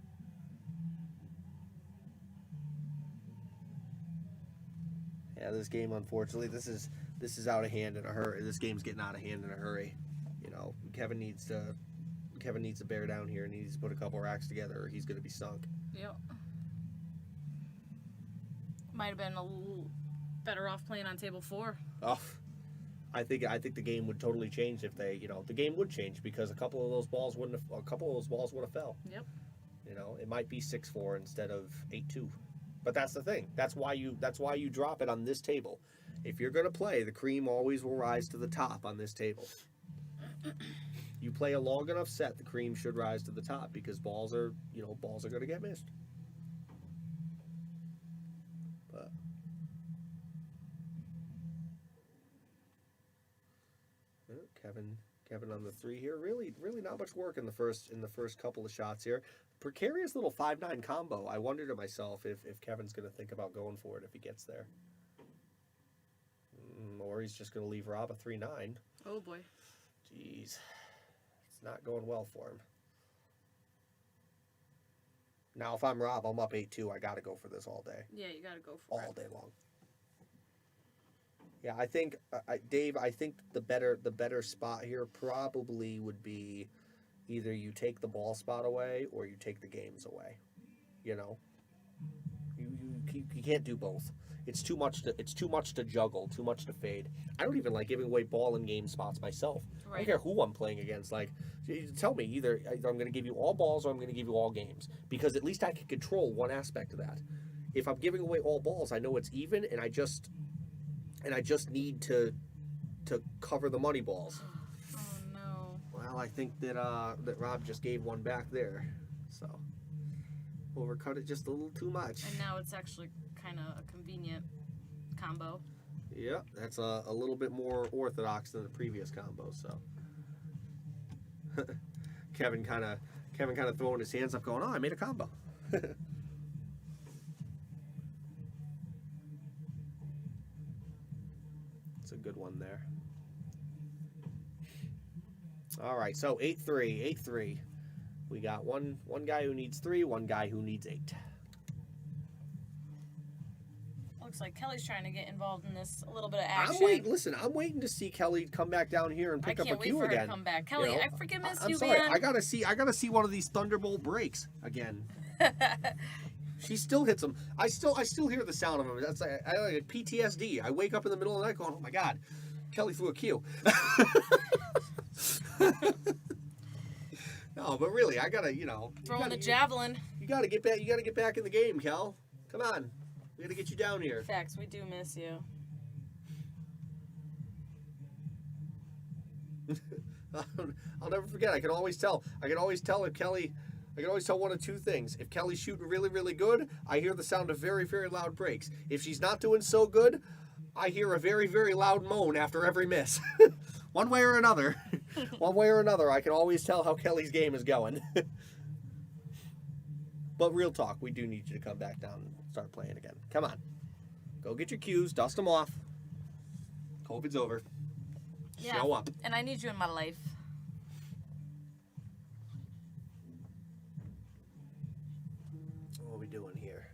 Yeah, this game, unfortunately, this is out of hand in a hurry. This game's getting out of hand in a hurry. You know, Kevin needs to bear down here, and he needs to put a couple racks together, or he's going to be sunk. Yep. Might have been a little better off playing on table 4. Oh, I think the game would totally change if they, you know, the game would change because a couple of those balls would have fell. Yep. You know, it might be 6-4 instead of 8-2. But that's the thing. That's why you drop it on this table. If you're going to play, the cream always will rise to the top on this table. You play a long enough set, the cream should rise to the top because balls are going to get missed. But Kevin on the 3 here. Really not much work in the first couple of shots here. Precarious little 5-9 combo. I wonder to myself if Kevin's going to think about going for it if he gets there. Or he's just going to leave Rob a 3-9. Oh boy. Jeez. It's not going well for him. Now if I'm Rob, I'm up 8-2. I got to go for this all day. Yeah, you got to go for it. All day long. Yeah, I think, Dave, the better spot here probably would be either you take the ball spot away or you take the games away. You know? You can't do both. it's too much to juggle, too much to fade. I don't even like giving away ball and game spots myself. I don't Right. care who I'm playing against. Like, tell me either I'm going to give you all balls or I'm going to give you all games, because at least I can control one aspect of that. If I'm giving away all balls, I know it's even, and I just need to cover the money balls. Oh no. Well, I think that Rob just gave one back there, so overcut it just a little too much. And now it's actually kind of a convenient combo. Yeah, that's a little bit more orthodox than the previous combo. So Kevin kind of throwing his hands up, going, "Oh, I made a combo." It's a good one there. All right, so 8-3. We got one guy who needs 3, one guy who needs 8. Looks like Kelly's trying to get involved in this, a little bit of action. I'm waiting to see Kelly come back down here and pick up a I can't wait cue for her again. to come back. Kelly, You know, I freaking miss I'm you, sorry. man. I gotta see one of these Thunderbolt breaks again. She still hits them. I still hear the sound of them. That's I like PTSD. I wake up in the middle of the night going, "Oh my God, Kelly threw a cue." No, but really, I gotta, Throwing the javelin. You gotta get back. You gotta get back in the game, Kel. Come on, we gotta get you down here. Facts, we do miss you. I'll never forget. I can always tell if Kelly. I can always tell one of two things. If Kelly's shooting really, really good, I hear the sound of very, very loud breaks. If she's not doing so good, I hear a very, very loud moan after every miss. One way or another. One way or another, I can always tell how Kelly's game is going. But real talk, we do need you to come back down and start playing again. Come on. Go get your cues, dust them off. COVID's over. Yeah. Show up. And I need you in my life. What are we doing here?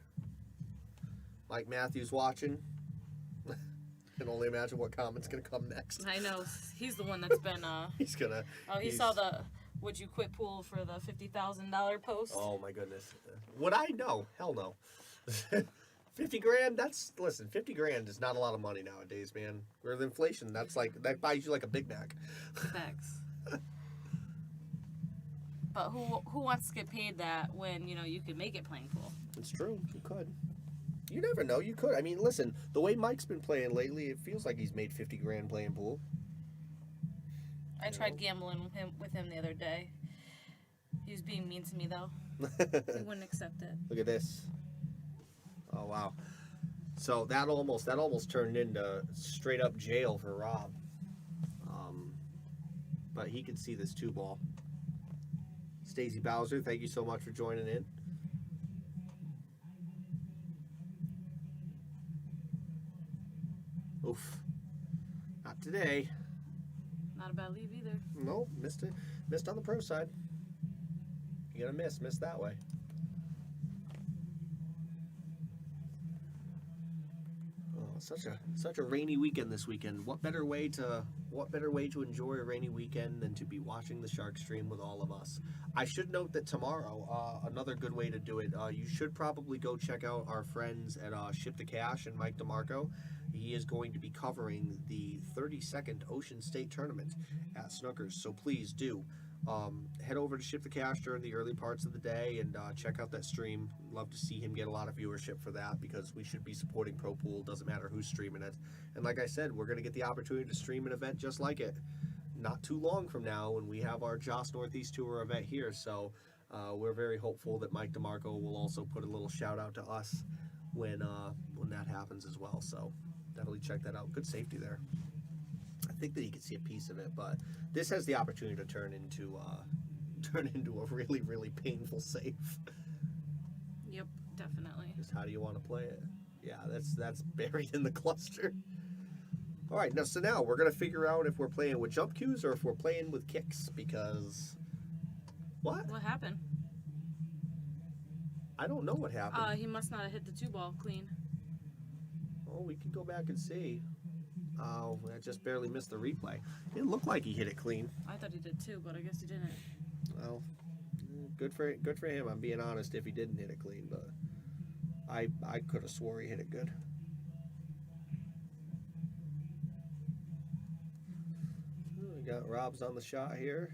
Mike Matthews watching. Can only imagine what comment's gonna come next. I know. He's the one that's been, He's gonna. Oh, he saw the "Would you quit pool" for the $50,000 post. Oh my goodness. Would I? No. Hell no. 50 grand? Listen, 50 grand is not a lot of money nowadays, man. With inflation, that buys you like a Big Mac. Facts. But who wants to get paid that when, you could make it playing pool? It's true. You could. You never know. You could. I mean, listen, the way Mike's been playing lately, it feels like he's made 50 grand playing pool. I tried gambling with him the other day. He was being mean to me, though. He wouldn't accept it. Look at this. Oh, wow. So that almost turned into straight up jail for Rob. But he could see this 2-ball. Stacey Bowser, thank you so much for joining in. Oof. Not today. Not a bad leave either. Nope, missed it. Missed on the pro side. You gotta miss that way. Oh, such a rainy weekend this weekend. What better way to enjoy a rainy weekend than to be watching the Shark stream with all of us? I should note that tomorrow, another good way to do it. You should probably go check out our friends at Ship to Cash and Mike DeMarco. He is going to be covering the 32nd Ocean State Tournament at Snookers, so please do head over to Ship the Cash during the early parts of the day and check out that stream. Love to see him get a lot of viewership for that, because we should be supporting Pro Pool. Doesn't matter who's streaming it. And like I said, we're going to get the opportunity to stream an event just like it not too long from now when we have our Joss Northeast Tour event here. So we're very hopeful that Mike DeMarco will also put a little shout out to us when that happens as well. So definitely check that out. Good safety there. I think that he could see a piece of it, but this has the opportunity to turn into a really, really painful save. Yep, definitely. Just how do you want to play it? Yeah, that's buried in the cluster. All right, now we're gonna figure out if we're playing with jump cues or if we're playing with kicks, because what happened? I don't know what happened. He must not have hit the 2-ball clean. Oh, we can go back and see. Oh, I just barely missed the replay. It looked like he hit it clean. I thought he did too, but I guess he didn't. Well, good for him. I'm being honest if he didn't hit it clean, but I could have swore he hit it good. Got Rob's on the shot here.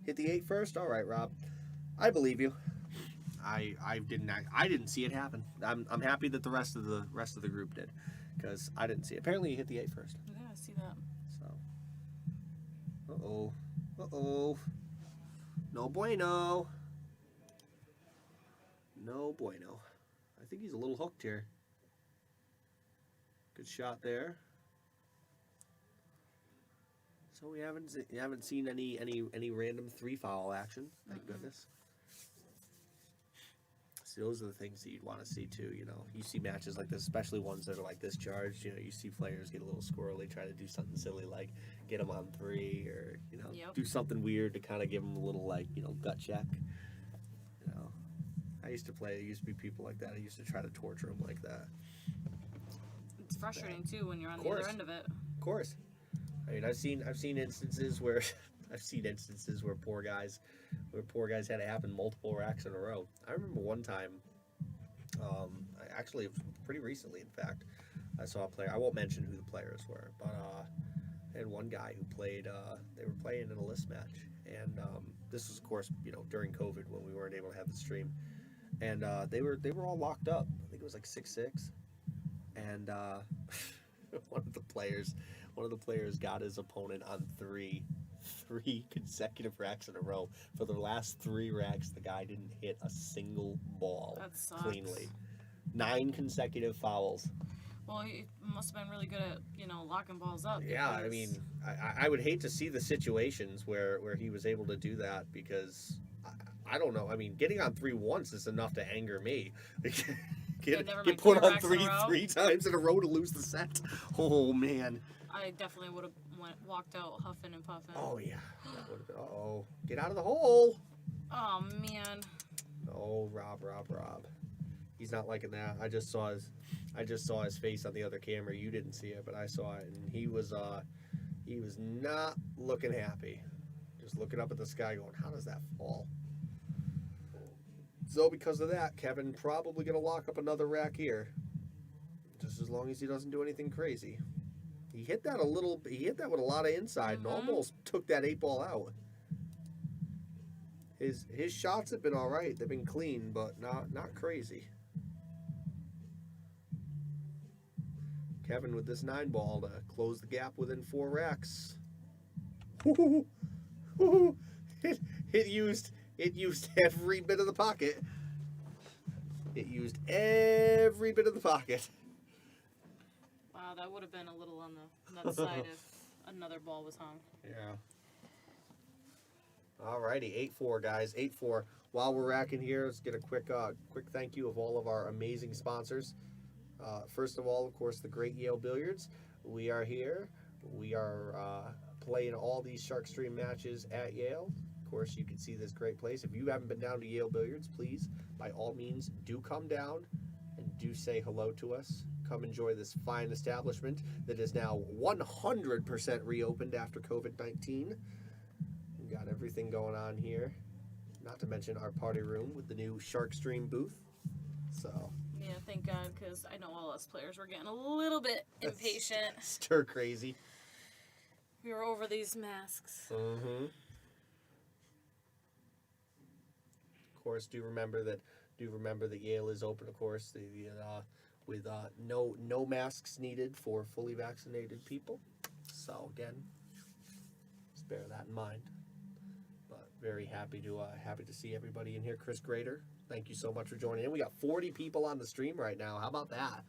Hit the 8 first? All right, Rob. I believe you. I didn't see it happen. I'm happy that the rest of the group did, because I didn't see it. Apparently you hit the 8 first. Yeah, I see that. So, no bueno. No bueno. I think he's a little hooked here. Good shot there. So we haven't seen any random 3-foul action. Thank goodness. So those are the things that you'd want to see too. You know, you see matches like this, especially ones that are like this charged. You know, you see players get a little squirrely, try to do something silly like get them on 3, or do something weird to kind of give them a little gut check. You know, I used to play. There used to be people like that. I used to try to torture them like that. It's frustrating too when you're on the other end of it. Of course. I mean, I've seen instances where poor guys had to happen multiple racks in a row. I remember one time, actually pretty recently, in fact, I saw a player. I won't mention who the players were, but I had one guy who played. They were playing in a list match, and this was, of course, during COVID when we weren't able to have the stream, and they were all locked up. I think it was like 6-6, and one of the players got his opponent on three consecutive racks in a row. For the last 3 racks, the guy didn't hit a single ball cleanly. 9 consecutive fouls. Well, he must have been really good at, locking balls up. Yeah, I mean, I would hate to see the situations where he was able to do that, because I don't know. I mean, getting on 3 once is enough to anger me. Get put on 3 times in a row to lose the set. Oh, man. I definitely would have walked out huffing and puffing. Oh, yeah. That would have been, uh-oh. Get out of the hole. Oh, man. Oh, Rob. He's not liking that. I just saw his face on the other camera. You didn't see it, but I saw it, and he was not looking happy. Just looking up at the sky going, how does that fall? So because of that, Kevin probably going to lock up another rack here. Just as long as he doesn't do anything crazy. He hit that with a lot of inside and almost took that 8 ball out. His shots have been all right. They've been clean, but not crazy. Kevin with this 9 ball to close the gap within 4 racks. It used every bit of the pocket. It used every bit of the pocket. Wow, that would have been a little on the nuts side if another ball was hung. Yeah. Alrighty, 8-4, guys. 8-4. While we're racking here, let's get a quick thank you of all of our amazing sponsors. First of all, of course, the great Yale Billiards. We are here. We are playing all these Shark Stream matches at Yale. Of course, you can see this great place. If you haven't been down to Yale Billiards, please, by all means, do come down and do say hello to us. Come enjoy this fine establishment that is now 100% reopened after COVID-19. We got everything going on here. Not to mention our party room with the new Shark Stream booth. So... yeah, thank God, because I know all us players were getting a little bit impatient. Stir crazy. We were over these masks. Mm-hmm. Of course, do remember that Yale is open, of course, with no masks needed for fully vaccinated people. So again, just bear that in mind. But very happy to see everybody in here. Chris Grader, thank you so much for joining in. We got 40 people on the stream right now. How about that?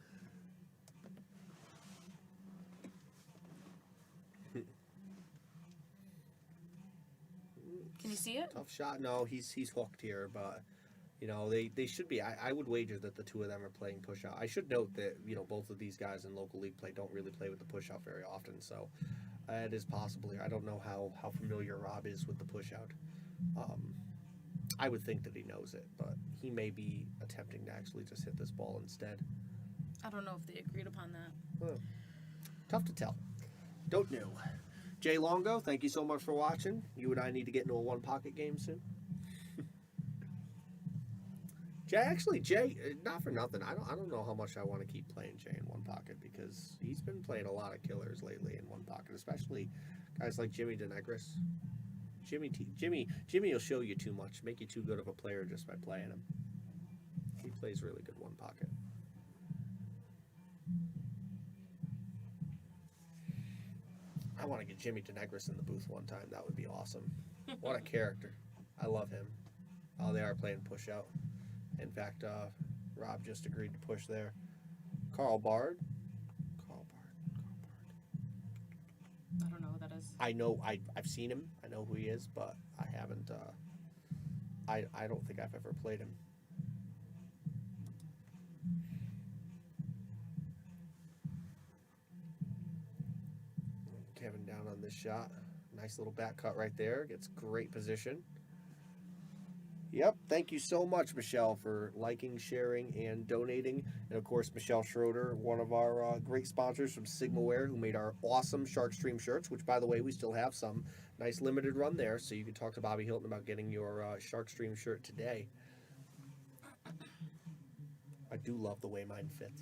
Can you see it? Tough shot. No, he's hooked here, but they should be. I would wager that the two of them are playing push out. I should note that both of these guys in local league play don't really play with the push out very often, so it is possible here. I don't know how familiar Rob is with the push out. I would think that he knows it, but he may be attempting to actually just hit this ball instead. I don't know if they agreed upon that. Huh. Tough to tell. Don't know. Jay Longo, thank you so much for watching. You and I need to get into a 1-pocket game soon. Jay, not for nothing. I don't know how much I want to keep playing Jay in 1-pocket, because he's been playing a lot of killers lately in 1-pocket, especially Guys like Jimmy DeNegris. Jimmy will show you too much, make you too good of a player just by playing him. He plays really good one pocket. I want to get Jimmy DeNegris in the booth one time. That would be awesome. What a character. I love him. Oh, they are playing push out. In fact, Rob just agreed to push there. Carl Bard. I don't know who that is. I know, I've seen him. I know who he is, but I haven't, I don't think I've ever played him. Kevin down on this shot. Nice little back cut right there. Gets great position. Yep, thank you so much, Michelle, for liking, sharing, and donating. And, of course, Michelle Schroeder, one of our great sponsors from Sigmaware, who made our awesome Sharkstream shirts, which, by the way, we still have some. Nice limited run there, so you can talk to Bobby Hilton about getting your Sharkstream shirt today. I do love the way mine fit.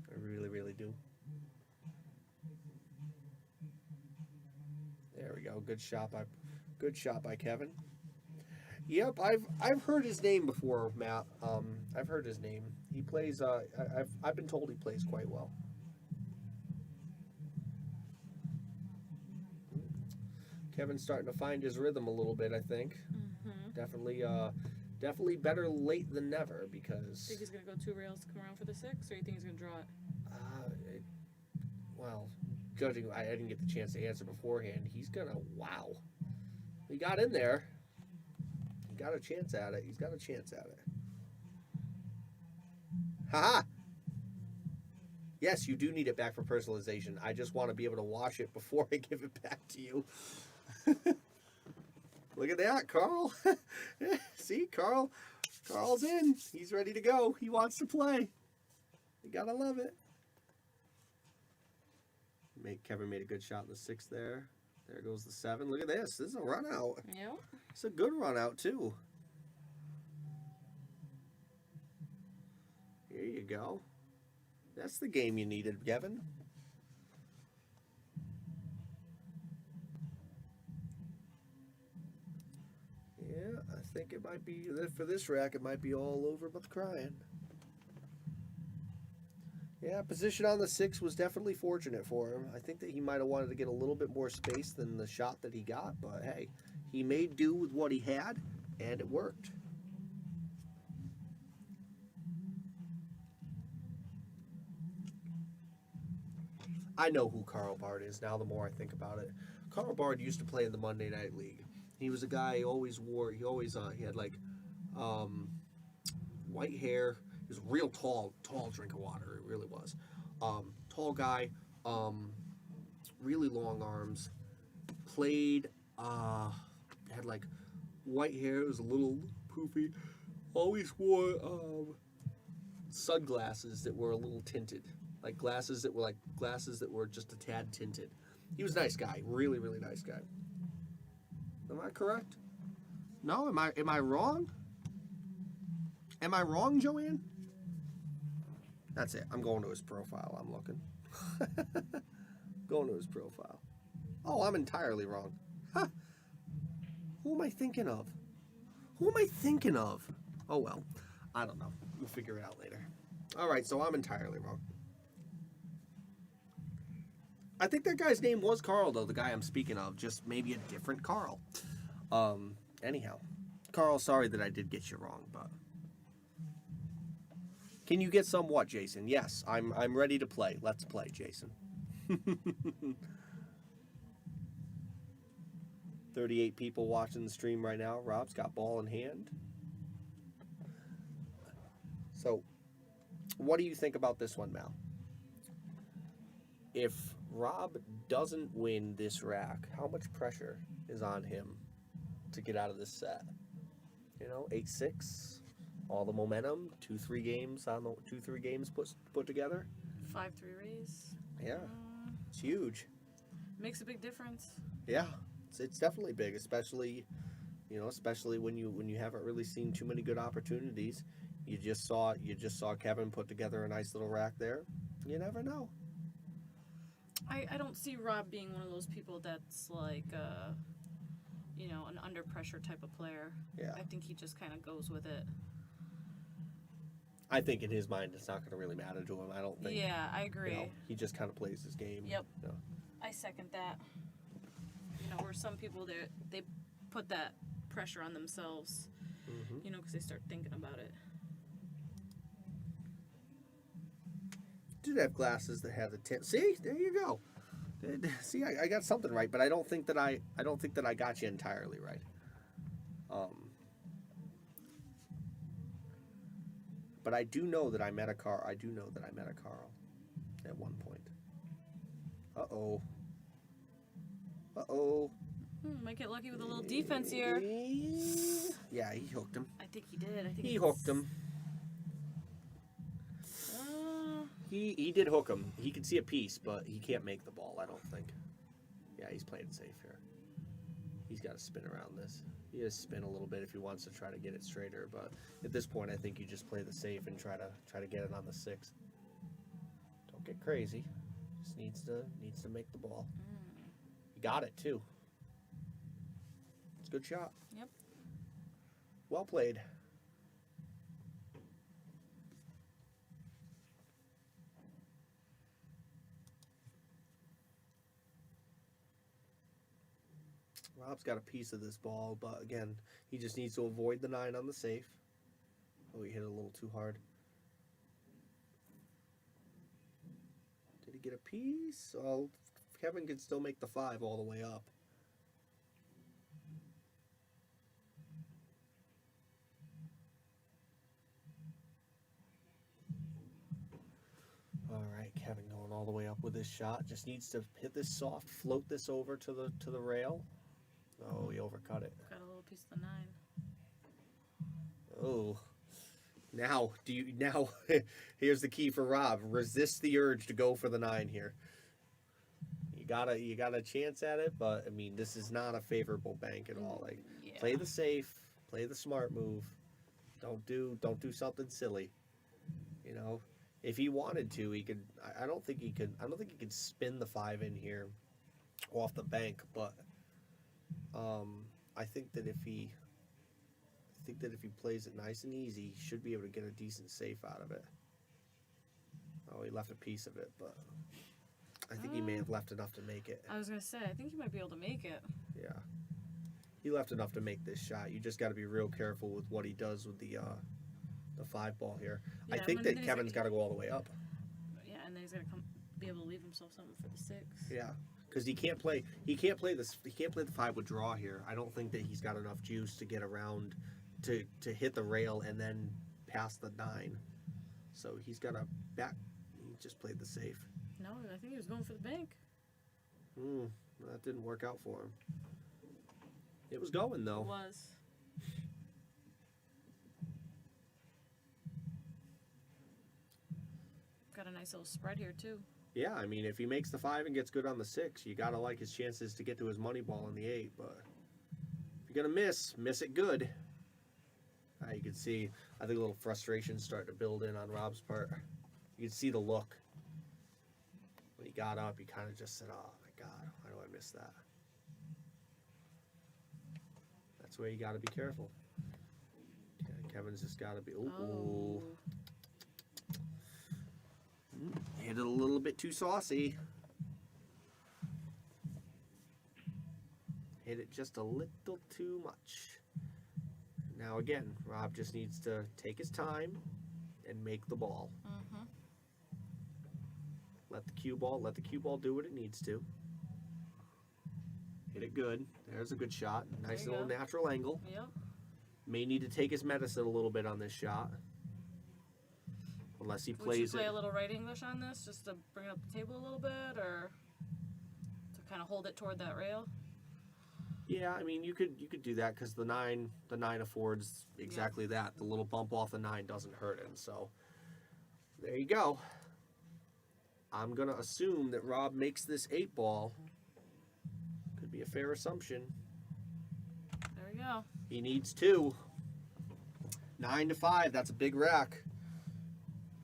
I really, really do. There we go. Good shot by Kevin. Yep, I've heard his name before, Matt. I've heard his name. He plays. I've been told he plays quite well. Kevin's starting to find his rhythm a little bit. I think. Mm-hmm. Definitely better late than never because. Think he's gonna go 2 rails to come around for the 6, or you think he's gonna draw it? Well, judging, I didn't get the chance to answer beforehand. He's gonna. Wow. He got in there. Got a chance at it. He's got a chance at it. Haha! Yes, you do need it back for personalization. I just want to be able to wash it before I give it back to you. Look at that, Carl. See, Carl's in. He's ready to go. He wants to play. You gotta love it. Kevin made a good shot in the 6 there. There goes the 7. Look at this. This is a run out. Yep. It's a good run out, too. Here you go. That's the game you needed, Kevin. Yeah, I think it might be, for this rack, it might be all over but crying. Yeah, position on the 6 was definitely fortunate for him. I think that he might have wanted to get a little bit more space than the shot that he got, but hey, he made do with what he had, and it worked. I know who Carl Bard is now the more I think about it. Carl Bard used to play in the Monday Night League. He was a guy he had like white hair. He was a real tall drink of water. It really was. Tall guy, really long arms. Played, had like white hair. It was a little poofy. Always wore sunglasses that were a little tinted, like glasses that were just a tad tinted. He was a nice guy, really, really nice guy. Am I correct? No, am I wrong? Am I wrong, Joanne? That's it. I'm going to his profile. I'm looking. Going to his profile. Oh, I'm entirely wrong. Huh. Who am I thinking of? Who am I thinking of? Oh, well. I don't know. We'll figure it out later. All right, so I'm entirely wrong. I think that guy's name was Carl, though, the guy I'm speaking of. Just maybe a different Carl. Anyhow. Carl, sorry that I did get you wrong, but... Can you get some what, Jason? Yes, I'm ready to play. Let's play, Jason. 38 people watching the stream right now. Rob's got ball in hand. So, what do you think about this one, Mal? If Rob doesn't win this rack, how much pressure is on him to get out of this set? 8-6, all the momentum, 2-3 games on the 2-3 games put together. 5-3 raise. Yeah, it's huge. Makes a big difference. Yeah, it's definitely big, especially when you haven't really seen too many good opportunities. You just saw Kevin put together a nice little rack there. You never know. I don't see Rob being one of those people that's like, you know, an under pressure type of player. Yeah. I think he just kind of goes with it. I think in his mind it's not going to really matter to him. I don't think. Yeah, I agree. You know, he just kind of plays his game. Yep. You know. I second that. You know, where some people they put that pressure on themselves, Mm-hmm. you know, because they start thinking about it. Did have glasses that had the tint. See, there you go. See, I got something right, but I don't think that I got you entirely right. But I do know that I met a Carl at one point. Uh-oh. Might get lucky with a little defense here. Yeah, he hooked him. I think he did. I think He hooked him. He did hook him. He can see a piece, but he can't make the ball, I don't think. Yeah, he's playing safe here. He's got to spin around this. He has to spin a little bit if he wants to try to get it straighter, but at this point I think you just play the safe and try to get it on the 6. Don't get crazy. Just needs to make the ball. He got it too. It's a good shot. Yep. Well played. Rob's got a piece of this ball, but again, he just needs to avoid the 9 on the safe. Oh, he hit it a little too hard. Did he get a piece? Oh, Kevin can still make the 5 all the way up. All right, Kevin going all the way up with this shot. Just needs to hit this soft, float this over to the rail. Oh, he overcut it. Got a little piece of the 9. Oh. Now, here's the key for Rob. Resist the urge to go for the 9 here. You got a chance at it, but I mean, this is not a favorable bank at all. Like, Yeah. play the safe, play the smart move. Don't do something silly. You know, if he wanted to, he could. I don't think he could spin the 5 in here off the bank, but I think that if he plays it nice and easy, he should be able to get a decent safe out of it. Oh, he left a piece of it, but I think he may have left enough to make it. I was gonna say, I think he might be able to make it. Yeah, he left enough to make this shot. You just got to be real careful with what he does with the 5 ball here. Yeah, I think that Kevin's got to go all the way up. Yeah, and then he's gonna be able to leave himself something for the 6. Yeah, because he can't play the 5 with draw here. I don't think that he's got enough juice to get around to hit the rail and then pass the 9. So he's got to back. He just played the safe. No, I think he was going for the bank. That didn't work out for him. It was going though. It was. Got a nice little spread here too. Yeah, I mean, if he makes the 5 and gets good on the 6, you gotta like his chances to get to his money ball on the 8. But if you're gonna miss it good. You can see, I think a little frustration starting to build in on Rob's part. You can see the look. When he got up, he kind of just said, "Oh my God, why do I miss that?" That's where you got to be careful. Kevin's just got to be. Ooh. Hit it a little bit too saucy. Hit it just a little too much. Now again, Rob just needs to take his time and make the ball. Mm-hmm. Let the cue ball do what it needs to. Hit it good. There's a good shot. Nice There you little go. natural angle. Yep. May need to take his medicine a little bit on this shot. Unless he Would you plays play it. a little right English on this, just to bring it up the table a little bit, or to kind of hold it toward that rail? Yeah, I mean, you could do that because the 9 affords exactly that. The little bump off the 9 doesn't hurt him. So there you go. I'm gonna assume that Rob makes this 8 ball. Could be a fair assumption. There we go. He needs 2. 9 to 5. That's a big rack.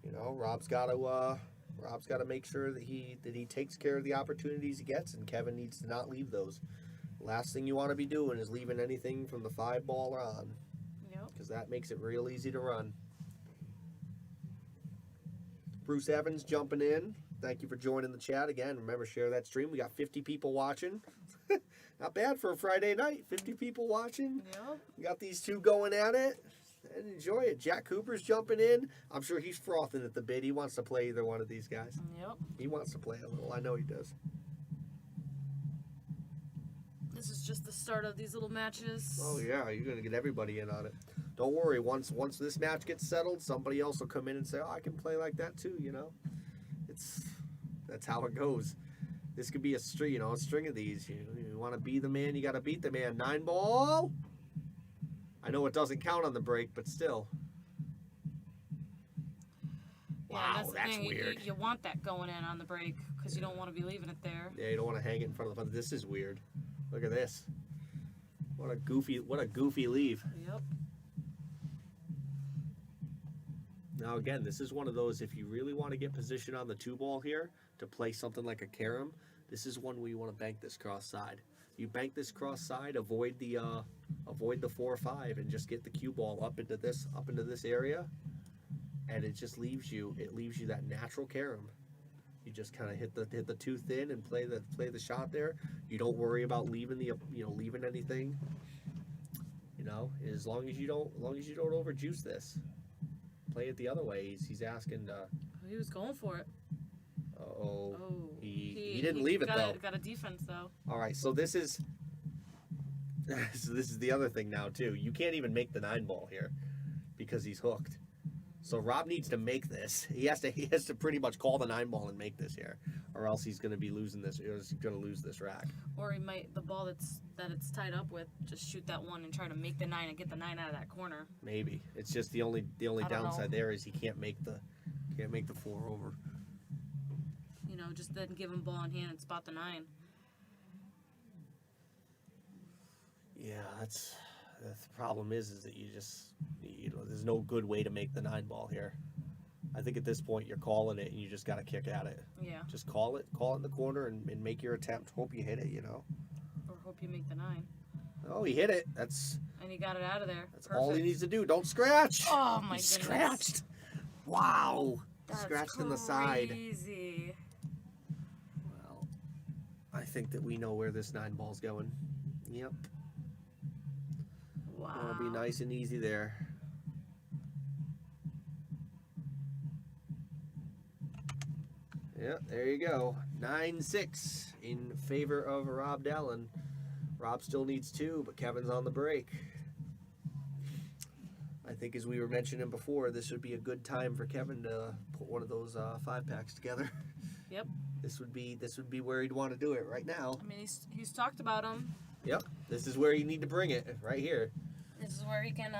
You know, Rob's got to Rob's got to make sure that he takes care of the opportunities he gets, and Kevin needs to not leave those. Last thing you want to be doing is leaving anything from the 5-ball on, Yep. because that makes it real easy to run. Bruce Evans jumping in. Thank you for joining the chat again. Remember, share that stream. We got 50 people watching. Not bad for a Friday night. 50 people watching. Yep. We got these two going at it. And enjoy it. Jack Cooper's jumping in. I'm sure he's frothing at the bit. He wants to play either one of these guys. Yep. He wants to play a little. I know he does. This is just the start of these little matches. Oh yeah, you're gonna get everybody in on it. Don't worry. Once this match gets settled, somebody else will come in and say, "Oh, I can play like that too." You know, that's how it goes. This could be a string, a string of these. You want to be the man, you got to beat the man. 9-ball. I know it doesn't count on the break, but still. Yeah, Wow, the that's thing. weird. You want that going in on the break because you don't want to be leaving it there. Yeah, you don't want to hang it in front of the. But this is weird. Look at this. What a goofy leave. Yep. Now again, this is one of those. If you really want to get position on the 2-ball here to play something like a carom, this is one where you want to bank this cross side. You bank this cross side, avoid the 4-5, and just get the cue ball up into this area, and it just leaves you that natural carom. You just kind of hit the tooth in and play the shot there. You don't worry about leaving leaving anything. As long as you don't overjuice this. Play it the other way. He's asking. He was going for it. Oh. Oh. He didn't leave it though. Got a defense though. All right, so this is the other thing now too. You can't even make the 9-ball here because he's hooked. So Rob needs to make this. He has to pretty much call the 9-ball and make this here, or else he's going to be losing this. He's going to lose this rack. Or he might the ball that it's tied up with, just shoot that one and try to make the 9 and get the 9 out of that corner. Maybe it's just the only I don't downside know. there is he can't make the 4 over. Just then give him ball in hand and spot the 9. Yeah, that's the problem is that you just there's no good way to make the 9-ball here. I think at this point you're calling it and you just got to kick at it. Yeah. Just call it in the corner and make your attempt. Hope you hit it, Or hope you make the 9. Oh, he hit it. That's And he got it out of there. That's Perfect. all he needs to do. Don't scratch. Oh my He goodness. scratched. Wow. That's Scratched in the side. Crazy. Well, I think that we know where this 9-ball's going. Yep. Wow. It'll be nice and easy there. Yeah, there you go. 9-6 in favor of Rob Dallin. Rob still needs 2, but Kevin's on the break. I think as we were mentioning before, this would be a good time for Kevin to put one of those 5-packs together. Yep. This would be where he'd want to do it right now. I mean, he's talked about him. Yep. This is where you need to bring it, right here. This is where he can,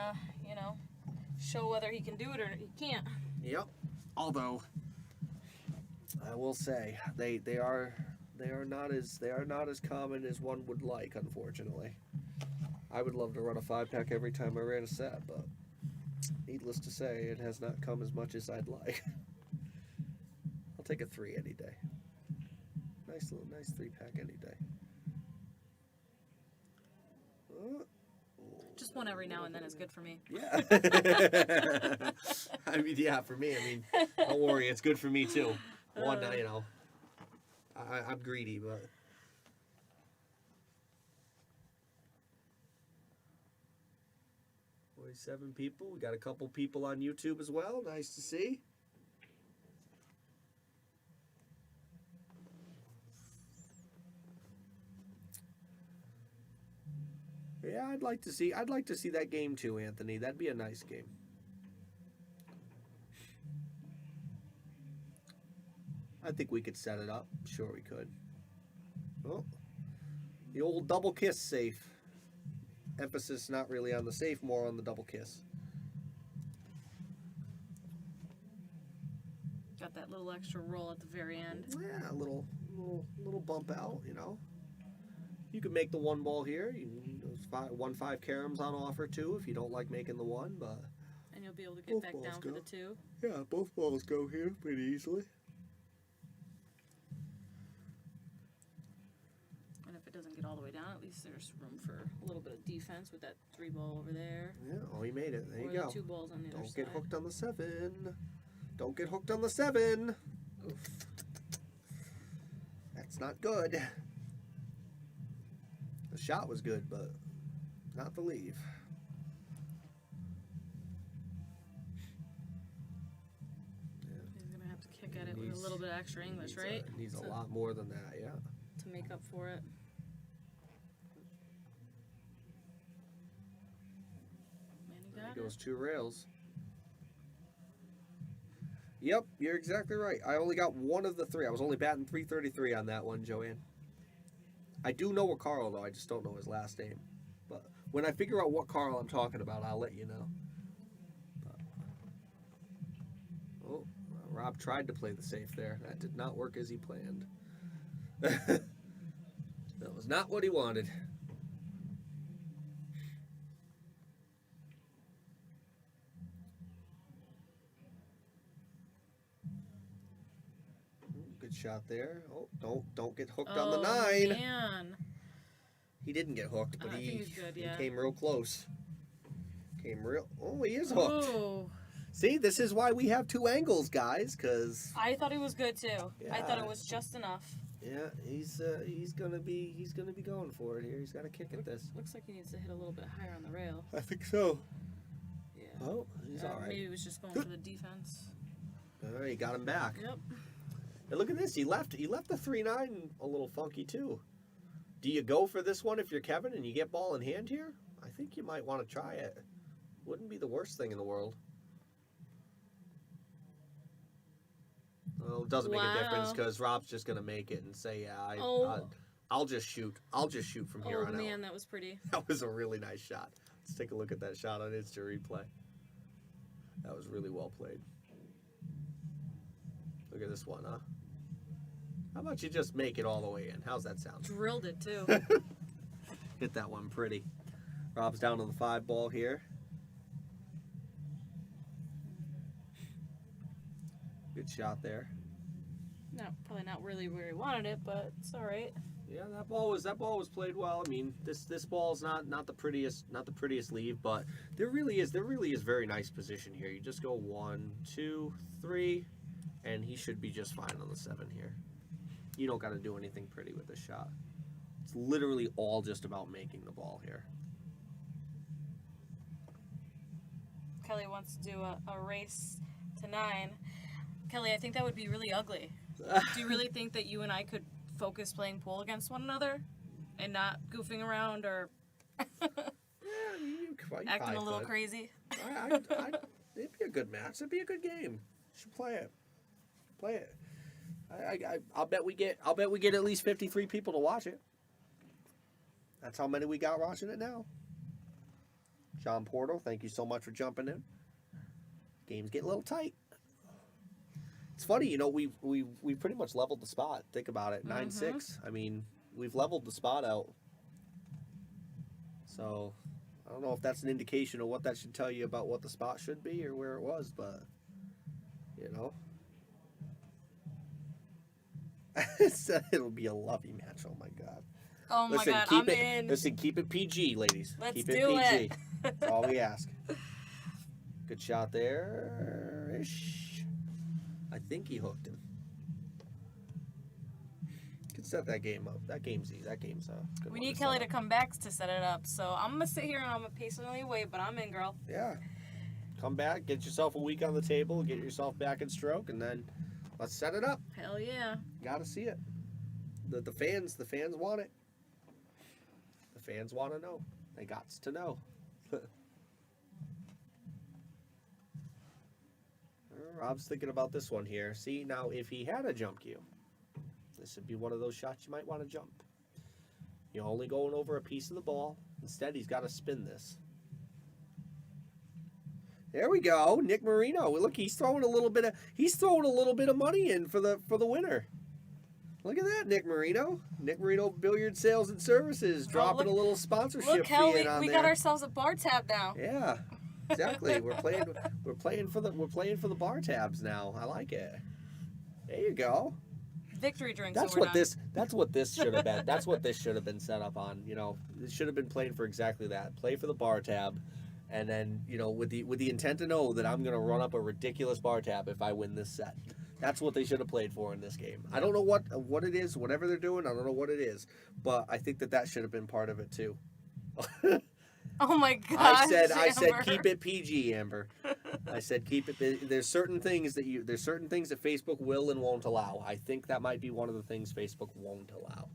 show whether he can do it or he can't. Yep. Although I will say they are not as common as one would like, unfortunately. I would love to run a 5-pack every time I ran a set, but needless to say, it has not come as much as I'd like. I'll take a 3 any day. Nice 3-pack any day. Just one every now and then is good for me. Yeah. I mean, yeah, for me, don't worry, it's good for me too. One, I'm greedy, but. 47 people. We got a couple people on YouTube as well. Nice to see. Yeah, I'd like to see that game too, Anthony. That'd be a nice game. I think we could set it up. Sure we could. Oh, the old double kiss safe. Emphasis not really on the safe, more on the double kiss. Got that little extra roll at the very end. Yeah, a little bump out, You can make the 1-ball here. There's 1-5 caroms on offer too if you don't like making the 1, but And you'll be able to get back down for the 2. Yeah, both balls go here pretty easily. it doesn't get all the way down, at least there's room for a little bit of defense with that 3 ball over there. Yeah, oh, he made it. There or you go. The 2 balls on the other Don't side. get hooked on the 7. Don't get hooked on the 7. Oof. That's not good. The shot was good, but not the leave. He's going to have to kick at it with a little bit of extra English, right? Needs a lot more than that, yeah. To make up for it. Man, you got There it. goes 2 rails. Yep, you're exactly right. I only got 1 of the 3. I was only batting .333 on that one, Joanne. I do know a Carl, though. I just don't know his last name. But when I figure out what Carl I'm talking about, I'll let you know. But, oh, Rob tried to play the safe there. That did not work as he planned. That was not what he wanted. Good shot there. Oh, don't get hooked on the 9. Man. He didn't get hooked, but I think he he's good, yeah. came real close. Oh, he is hooked. Oh. See, this is why we have 2 angles, guys, because I thought it was good too. Yeah. I thought it was just enough. yeah, he's gonna be going for it here. He's got to kick at this. Looks like he needs to hit a little bit higher on the rail. I think so. Yeah. Oh, he's all right. Maybe he was just going for the defense. All right, he got him back. Yep. And look at this. He left the 3-9 a little funky too. Do you go for this one if you're Kevin and you get ball in hand here? I think you might want to try it. Wouldn't be the worst thing in the world. Well, it doesn't make a difference because Rob's just gonna make it and say, "Yeah, I'll just shoot. I'll just shoot from here Oh on man, out." that was pretty. That was a really nice shot. Let's take a look at that shot on instant replay. That was really well played. Look at this one, huh? How about you just make it all the way in? How's that sound? Drilled it too. Hit that one pretty. Rob's down on the 5 ball here. Good shot there. No, probably not really where he wanted it, but it's all right. Yeah, that ball was played well. I mean, this ball is not the prettiest leave, but there really is very nice position here. You just go 1, 2, 3, and he should be just fine on the 7 here. You don't got to do anything pretty with this shot. It's literally all just about making the ball here. Kelly wants to do a race to 9. Kelly, I think that would be really ugly. Do you really think that you and I could focus playing pool against one another and not goofing around or you acting a little crazy? It'd be a good match. It'd be a good game. You should play it. Play it. I'll bet we get at least 53 people to watch it. That's how many we got watching it now. John Porto, thank you so much for jumping in. Games get a little tight. It's funny, you know, we pretty much leveled the spot. Think about it, 9-6. I mean, we've leveled the spot out. So, I don't know if that's an indication of what that should tell you about what the spot should be or where it was, but, you know. It'll be a lovely match. Oh, my God. Oh, my God, I'm in. Listen, keep it PG, ladies. Let's keep do it PG. it. That's all we ask. Good shot there-ish. I think he hooked him. Could set that game up. That game's easy. That game's good. We need Kelly to come back to set it up. So I'm gonna sit here and I'm gonna patiently wait, but I'm in, girl. Yeah. Come back, get yourself a week on the table, get yourself back in stroke, and then let's set it up. Hell yeah. Gotta see it. The fans want it. The fans want to know. They gots to know. Rob's thinking about this one here. See, now if he had a jump cue, this would be one of those shots you might want to jump. You're only going over a piece of the ball. Instead, he's got to spin this. There we go, Nick Marino. Look, he's throwing a little bit of money in for the winner. Look at that, Nick Marino. Nick Marino Billiard Sales and Services dropping a little sponsorship look, fee Kelly, in on we there. got ourselves a bar tab now. Yeah. Exactly. We're playing for the bar tabs now. I like it. There you go. victory drink. That's so we're what done. That's what this should have been. That's what this should have been set up on. You know, it should have been played for exactly that. Play for the bar tab, and then with the intent to know that I'm gonna run up a ridiculous bar tab if I win this set. That's what they should have played for in this game. I don't know what it is, whatever they're doing. I don't know what it is, but I think that should have been part of it too. Oh my gosh! I said Amber. keep it PG, Amber. I said keep it. There's certain things that Facebook will and won't allow. I think that might be one of the things Facebook won't allow.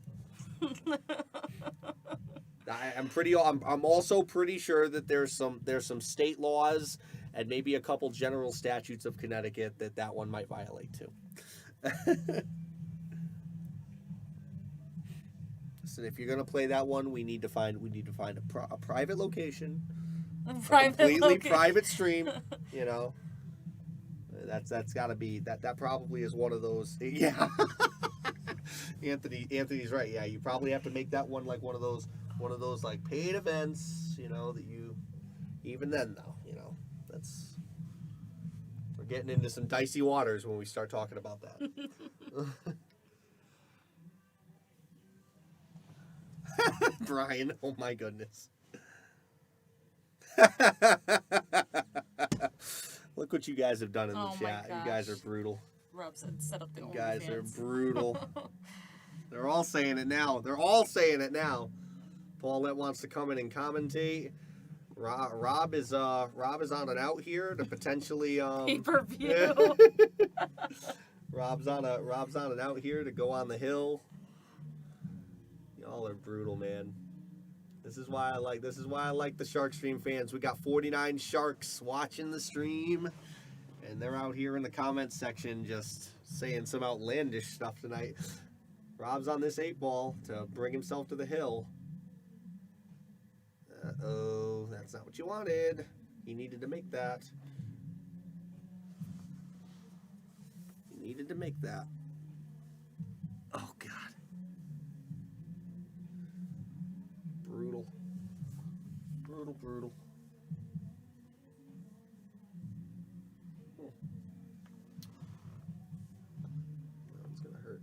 I'm also pretty sure that there's some state laws and maybe a couple general statutes of Connecticut that one might violate too. Listen, if you're gonna play that one, we need to find a private location, a completely private stream. You know, that's got to be that probably is one of those. Yeah, Anthony's right. Yeah, you probably have to make that one like one of those like paid events. You know that you. Even then, though, we're getting into some dicey waters when we start talking about that. Brian, oh my goodness. Look what you guys have done in the chat. You guys are brutal. Rubs and set up the You guys are OnlyFans. brutal. They're all saying it now. Paulette wants to come in and commentate. Rob is on an out here to potentially Pay-per-view. Rob's on an out here to go on the hill. Y'all are brutal, man. This is why I like the Shark Stream fans. We got 49 sharks watching the stream, and they're out here in the comments section just saying some outlandish stuff tonight. Rob's on this 8-ball to bring himself to the hill. Uh-oh, that's not what you wanted. He needed to make that. Oh, God. Brutal. That one's gonna hurt.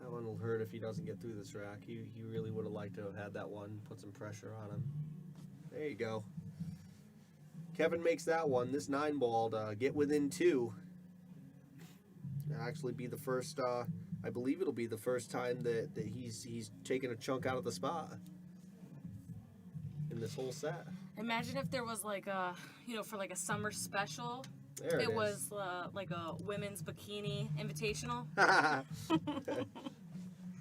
That one will hurt if he doesn't get through this rack. He really would have liked to have had that one, put some pressure on him. There you go. Kevin makes that one, this 9-ball, to get within 2. It'll actually be the first, I believe it'll be the first time that he's taken a chunk out of the spot in this whole set. Imagine if there was like a, for like a summer special. There it is. Was like a women's bikini invitational. I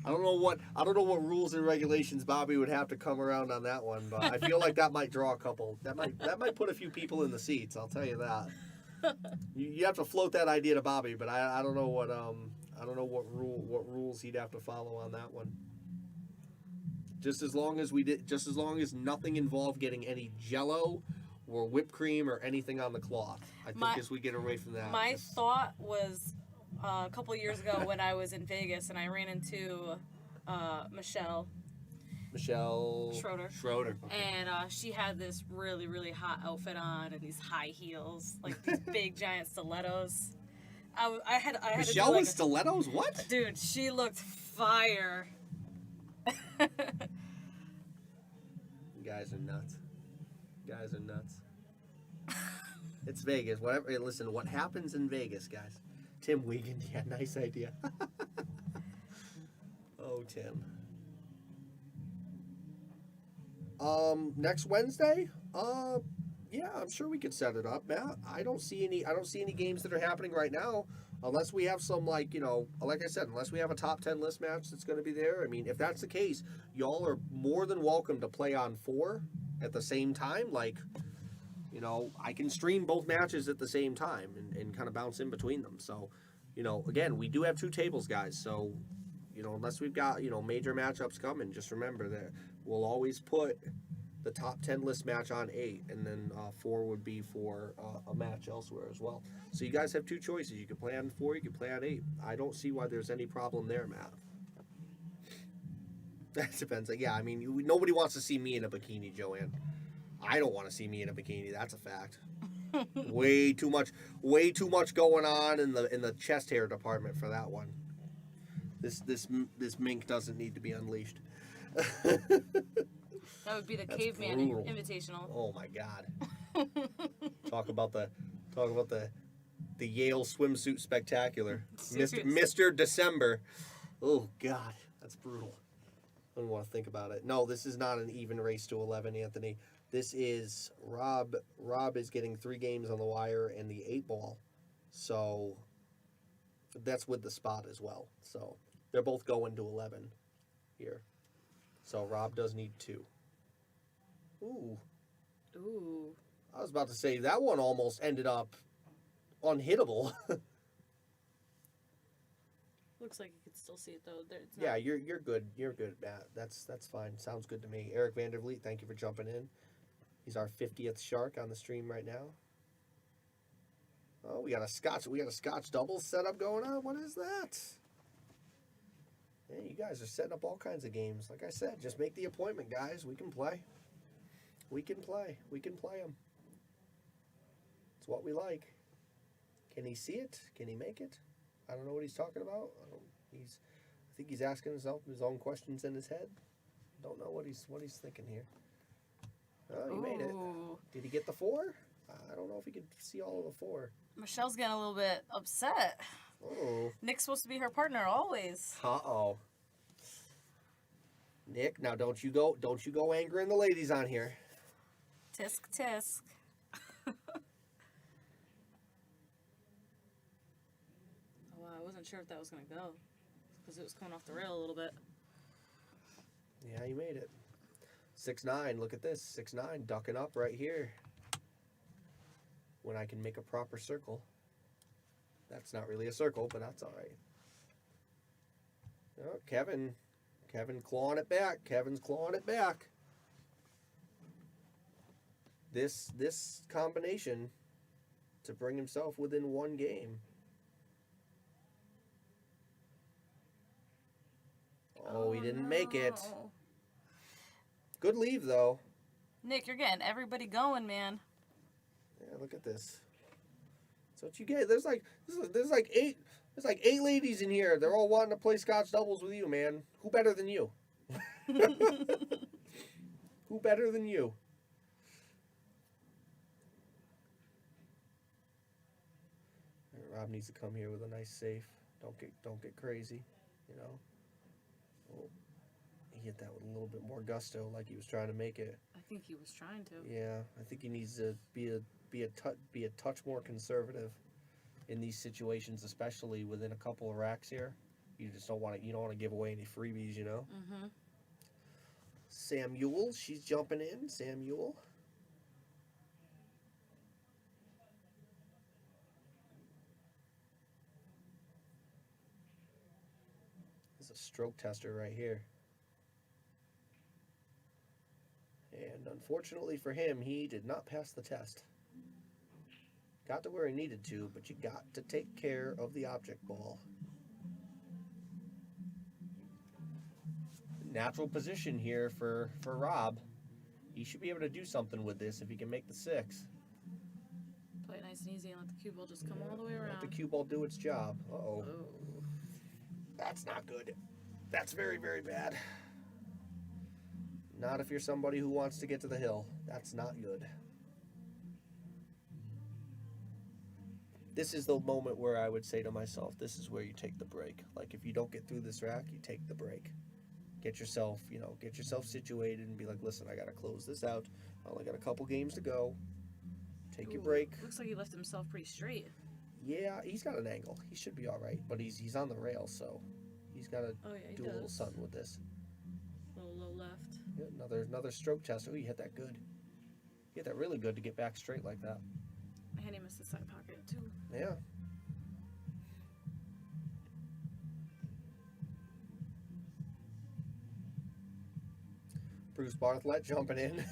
don't know what rules and regulations Bobby would have to come around on that one, but I feel like that might draw a couple. That might put a few people in the seats. I'll tell you that. You have to float that idea to Bobby, but I don't know what rules he'd have to follow on that one. Just as long as nothing involved getting any Jello or whipped cream or anything on the cloth. I think as we get away from that. My thought was a couple years ago when I was in Vegas and I ran into Michelle Schroeder. Okay. And she had this really, really hot outfit on and these high heels, like these big giant stilettos. I had Michelle to do with stilettos? What? Dude, she looked fire. You guys are nuts. It's Vegas. Whatever. Listen, what happens in Vegas, guys? Tim Wiegand, yeah, nice idea. Oh, Tim. Next Wednesday? Yeah, I'm sure we could set it up, Matt. I don't see any games that are happening right now, unless we have some, like I said, unless we have a top 10 list match that's going to be there. I mean, if that's the case, y'all are more than welcome to play on 4 at the same time. Like, I can stream both matches at the same time and kind of bounce in between them. So, again, we do have 2 tables, guys. So, unless we've got, major matchups coming, just remember that we'll always put the top 10 list match on 8, and then 4 would be for a match elsewhere as well. So you guys have 2 choices. You can play on 4, you can play on 8. I don't see why there's any problem there, Matt. That depends. Yeah, I mean, nobody wants to see me in a bikini, Joanne. I don't want to see me in a bikini. That's a fact. Way too much going on in the chest hair department for that one. This mink doesn't need to be unleashed. That would be the That's caveman brutal. invitational. Oh my God! Talk about the Yale swimsuit spectacular, Seriously. Mr. December. Oh God, that's brutal. I don't want to think about it. No, this is not an even race to 11, Anthony. This is Rob. Rob is getting 3 games on the wire and the 8 ball, so that's with the spot as well. So they're both going to 11 here. So Rob does need 2. Ooh. Ooh. I was about to say that one almost ended up unhittable. Looks like you can still see it though. It's not... Yeah, you're good. You're good, Matt. That's fine. Sounds good to me. Eric Vandervliet, thank you for jumping in. He's our 50th shark on the stream right now. Oh, we got a Scotch double setup going on. What is that? Hey, you guys are setting up all kinds of games. Like I said, just make the appointment, guys. We can play. We can play. We can play them. It's what we like. Can he see it? Can he make it? I don't know what he's talking about. I think he's asking himself his own questions in his head. Don't know what he's thinking here. Oh, he made it. Did he get the 4? I don't know if he could see all of the 4. Michelle's getting a little bit upset. Oh. Nick's supposed to be her partner always. Uh-oh. Nick, now don't you go angering the ladies on here. Tisk tisk. Oh, I wasn't sure if that was gonna go because it was coming off the rail a little bit. Yeah, you made it. 6-9. Look at this. 6-9 ducking up right here. When I can make a proper circle. That's not really a circle, but that's all right. Oh, Kevin clawing it back. Kevin's clawing it back. This combination to bring himself within 1 game. Oh, he didn't make it. Good leave though. Nick, you're getting everybody going, man. Yeah, look at this. That's what you get. There's like 8 ladies in here. They're all wanting to play Scotch doubles with you, man. Who better than you? Who better than you? Rob needs to come here with a nice safe. Don't get crazy, you know. Oh, he hit that with a little bit more gusto, like he was trying to make it. I think he was trying to. Yeah, I think he needs to be a touch more conservative in these situations, especially within a couple of racks here. You just don't want to give away any freebies, you know. Mm-hmm. Samuel, she's jumping in. Samuel. There's a stroke tester right here. And unfortunately for him, he did not pass the test. Got to where he needed to, but you got to take care of the object ball. Natural position here for Rob. He should be able to do something with this if he can make the 6. Play it nice and easy and let the cue ball just come all the way around. Let the cue ball do its job. Uh-oh. Oh. That's not good. That's very, very bad. Not if you're somebody who wants to get to the hill. That's not good. This is the moment where I would say to myself, this is where you take the break. Like, if you don't get through this rack, you take the break. Get yourself situated and be like, listen, I got to close this out. I only got a couple games to go. Take your break. Looks like he left himself pretty straight. Yeah, he's got an angle. He should be all right, but he's on the rail, so he's got to do a little something with this. A little low left. Yeah, another stroke test. Oh, you hit that good. You hit that really good to get back straight like that. And he missed the side pocket too. Yeah. Bruce Bartlett jumping in.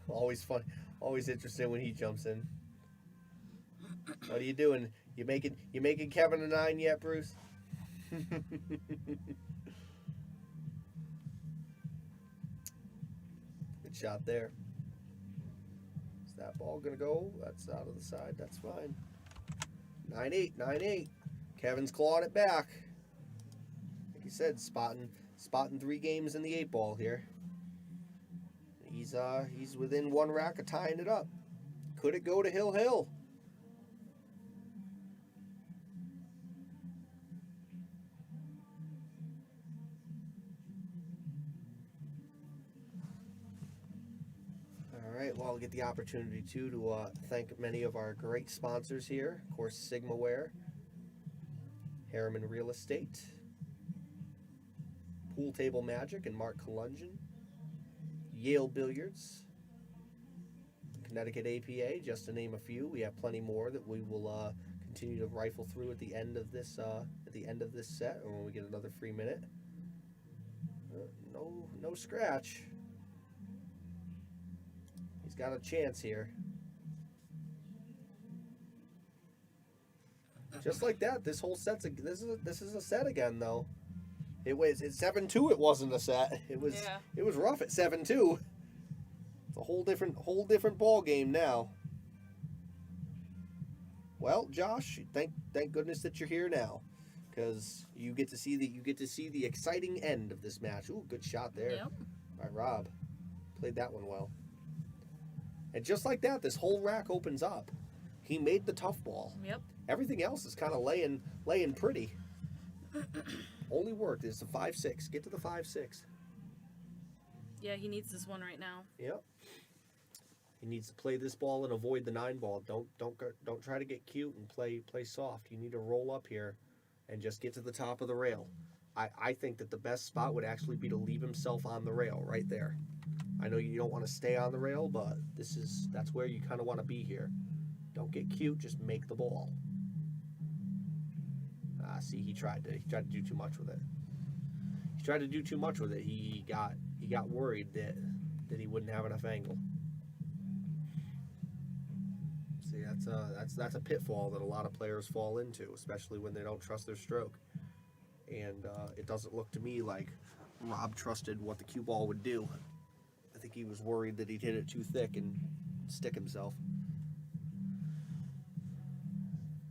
Always fun. Always interesting when he jumps in. What are you doing? You making Kevin a 9 yet, Bruce? Good shot there. Is that ball gonna go? That's out of the side. That's fine. 9-8, 9-8. Kevin's clawing it back. you said, spotting 3 games in the 8 ball here. He's within 1 rack of tying it up. Could it go to Hill Hill? All right, well, I'll get the opportunity to thank many of our great sponsors here. Of course, Sigmaware, Harriman Real Estate, Pool Table Magic and Mark Kalungian, Yale Billiards, Connecticut APA, just to name a few. We have plenty more that we will continue to rifle through at the end of this set, or when we get another free minute. No scratch. He's got a chance here. Just like that, this whole set's this is a set again though. It's 7-2. It wasn't a set. It was rough at 7-2. It's a whole different ball game now. Well, Josh, thank goodness that you're here now, because you get to see the exciting end of this match. Ooh, good shot there by Rob. Played that one well. And just like that, this whole rack opens up. He made the tough ball. Yep. Everything else is kind of laying pretty. Only work is the 5-6. Get to the 5-6. Yeah, he needs this one right now. Yep. He needs to play this ball and avoid the 9 ball. Don't try to get cute and play soft. You need to roll up here and just get to the top of the rail. I think that the best spot would actually be to leave himself on the rail right there. I know you don't want to stay on the rail, but that's where you kind of want to be here. Don't get cute, just make the ball. See, he tried to do too much with it. He got worried that he wouldn't have enough angle. See, that's a pitfall that a lot of players fall into, especially when they don't trust their stroke. And it doesn't look to me like Rob trusted what the cue ball would do. I think he was worried that he'd hit it too thick and stick himself.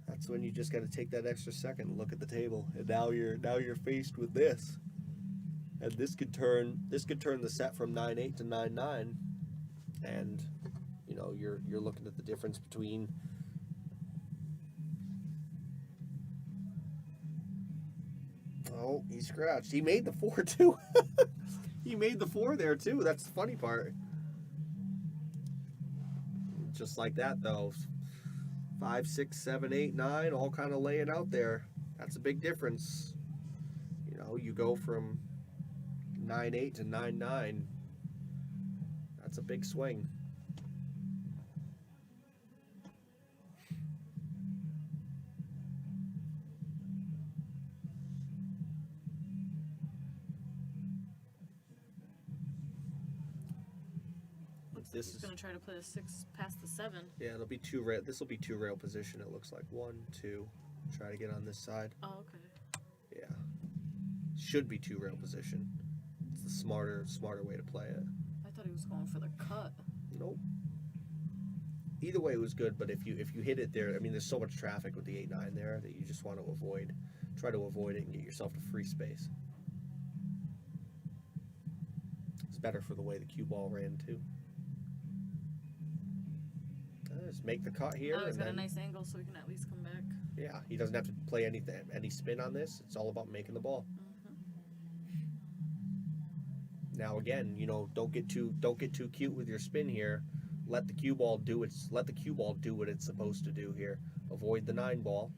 That's when you just got to take that extra second and look at the table. And now you're faced with this. And this could turn the set from 9-8 to 9-9. And you're looking at the difference between Oh, he scratched. He made the 4 too. He made the 4 there too. That's the funny part. Just like that though. 5, 6, 7, 8, 9, all kind of laying out there. That's a big difference. You go from 9-8 to 9-9. That's a big swing. He's going to try to play the 6 past the 7. Yeah, it'll be 2 rail. This will be 2 rail position. It looks like 1, 2. Try to get on this side. Oh, okay. Yeah, should be 2 rail position. It's the smarter way to play it. I thought he was going for the cut. Nope. Either way, it was good. But if you hit it there, I mean, there's so much traffic with the 8-9 there that you just want to avoid. Try to avoid it and get yourself to free space. It's better for the way the cue ball ran too. Just make the cut here. Oh, he's got a nice angle, so he can at least come back. Yeah, he doesn't have to play any spin on this. It's all about making the ball. Mm-hmm. Now again, don't get too cute with your spin here. Let the cue ball do what it's supposed to do here. Avoid the 9 ball.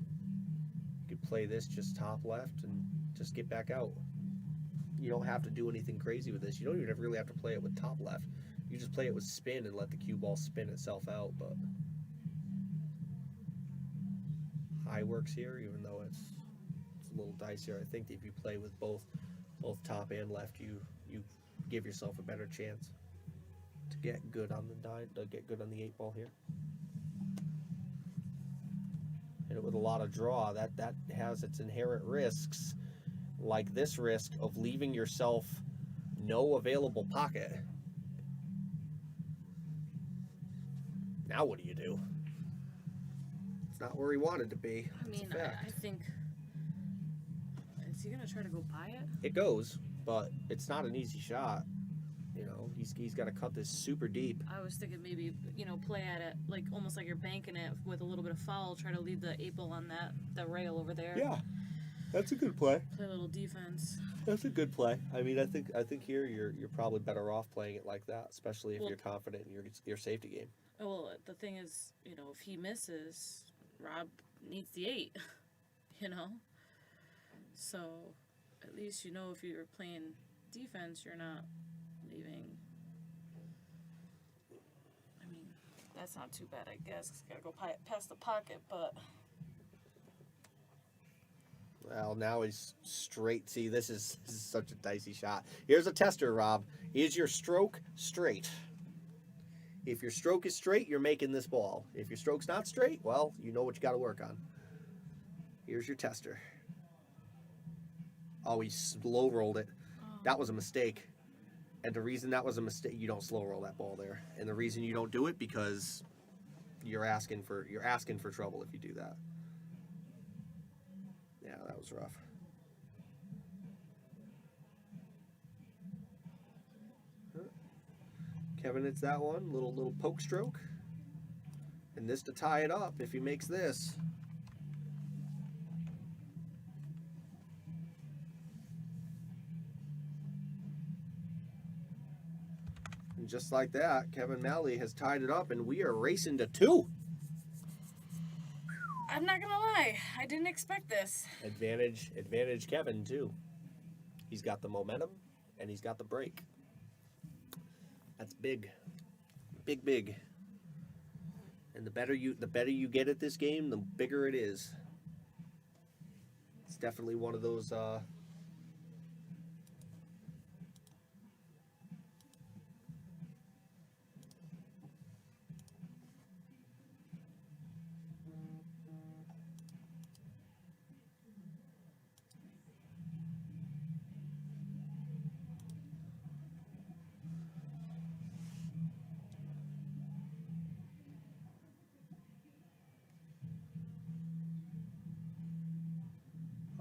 You could play this just top left and just get back out. You don't have to do anything crazy with this. You don't even really have to play it with top left. You just play it with spin and let the cue ball spin itself out. But high works here, even though it's a little dicier. I think that if you play with both top and left, you give yourself a better chance to get good on the 8 ball here. And with a lot of draw, that has its inherent risks, like this risk of leaving yourself no available pocket. Now what do you do? It's not where he wanted to be. I mean, I think Is he gonna try to go by it? It goes, but it's not an easy shot. You know, he's got to cut this super deep. I was thinking maybe, play at it like almost like you're banking it with a little bit of foul. Try to leave the 8-ball on the rail over there. Yeah, that's a good play. Play a little defense. That's a good play. I mean, I think here you're probably better off playing it like that, especially if you're confident in your safety game. Well, the thing is, if he misses, Rob needs the 8. So at least if you're playing defense, you're not leaving. I mean, that's not too bad, I guess. 'Cause gotta go past the pocket, but. Well, now he's straight. See, this is such a dicey shot. Here's a tester, Rob. Is your stroke straight? If your stroke is straight, you're making this ball. If your stroke's not straight, well, you know what you got to work on. Here's your tester. Oh, he slow rolled it. That was a mistake. And the reason that was a mistake, you don't slow roll that ball there. And the reason you don't do it because you're asking for trouble if you do that. Yeah, that was rough. Kevin hits that one, little poke stroke. And this to tie it up if he makes this. And just like that, Kevin Malley has tied it up and we are racing to 2. I'm not gonna lie, I didn't expect this. Advantage Kevin too. He's got the momentum and he's got the break. That's big. Big. And the better you get at this game, the bigger it is. It's definitely one of those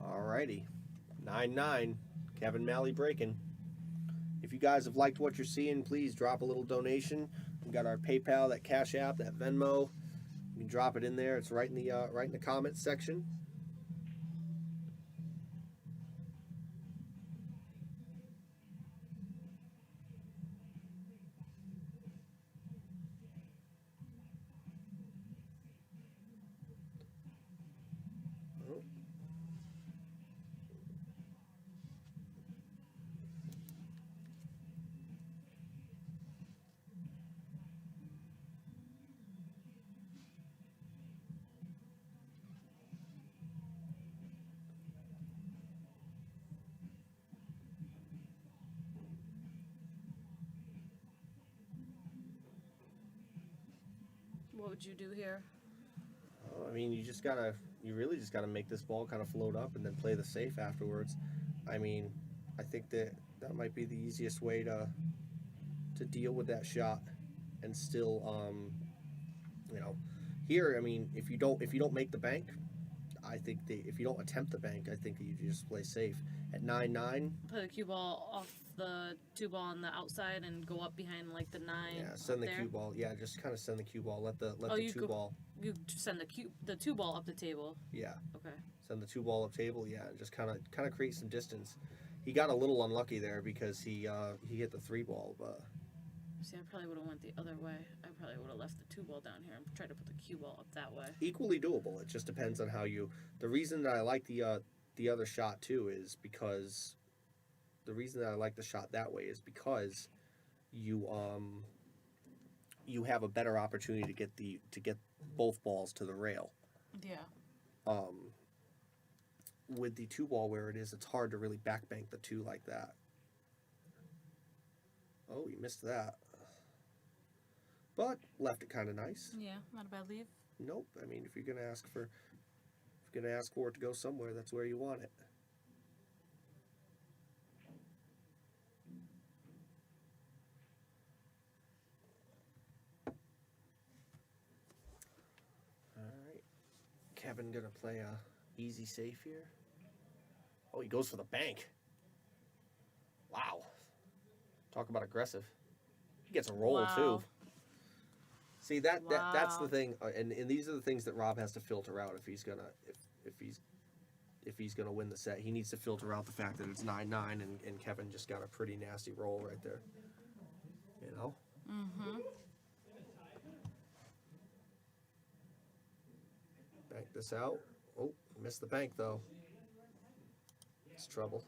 Alrighty, 9-9, Kevin Malley breaking. If you guys have liked what you're seeing, please drop a little donation. We got our PayPal, that Cash App, that Venmo. You can drop it in there. It's right in the comments section. What would you do here? I mean, you really just gotta make this ball kind of float up and then play the safe afterwards. I mean, I think that might be the easiest way to deal with that shot, and still, here. I mean, if you don't make the bank, I think if you don't attempt the bank, I think you just play safe. At 9-9, Play the cue ball off the 2-ball on the outside and go up behind like the 9. yeah, send the there. cue ball. Yeah, just kind of send the cue ball. Let the you 2-ball. You send the 2-ball up the table. Yeah. Okay. Send the 2-ball up table. Yeah, just kind of create some distance. He got a little unlucky there because he hit the 3-ball, but. See, I probably would have went the other way. I probably would have left the 2-ball down here and tried to put the cue ball up that way. Equally doable. It just depends on how you. The reason that I like the other shot too is because. The reason that I like the shot that way is because you have a better opportunity to get both balls to the rail. Yeah. With the 2-ball where it is, it's hard to really backbank the 2 like that. Oh, you missed that. But left it kind of nice. Yeah, not a bad leave. Nope. I mean, if you're gonna ask for it to go somewhere, that's where you want it. All right, Kevin gonna play a easy safe here. Oh, he goes for the bank. Wow. Talk about aggressive. He gets a roll, Wow. too. See, that's the Wow. thing, and these are the things that Rob has to filter out if he's gonna if he's gonna win the set. He needs to filter out the fact that it's 9-9, and Kevin just got a pretty nasty roll right there. You know. Mm-hmm. Bank this out. Oh, missed the bank though. It's trouble.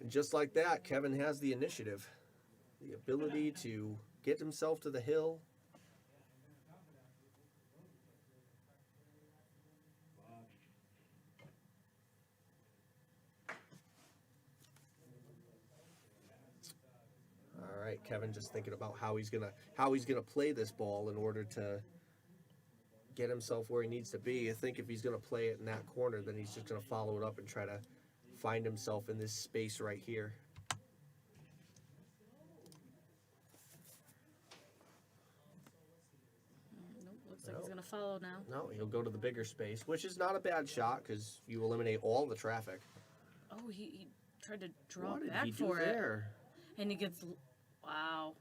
And just like that, Kevin has the initiative, the ability to get himself to the hill. All right, Kevin just thinking about how he's gonna play this ball in order to get himself where he needs to be. I think if he's gonna play it in that corner, then he's just gonna follow it up and try to find himself in this space right here. Nope. Looks like he's gonna follow now. No, he'll go to the bigger space, which is not a bad shot because you eliminate all the traffic. Oh, he tried to draw What did back he do for it, there? and he gets. Wow.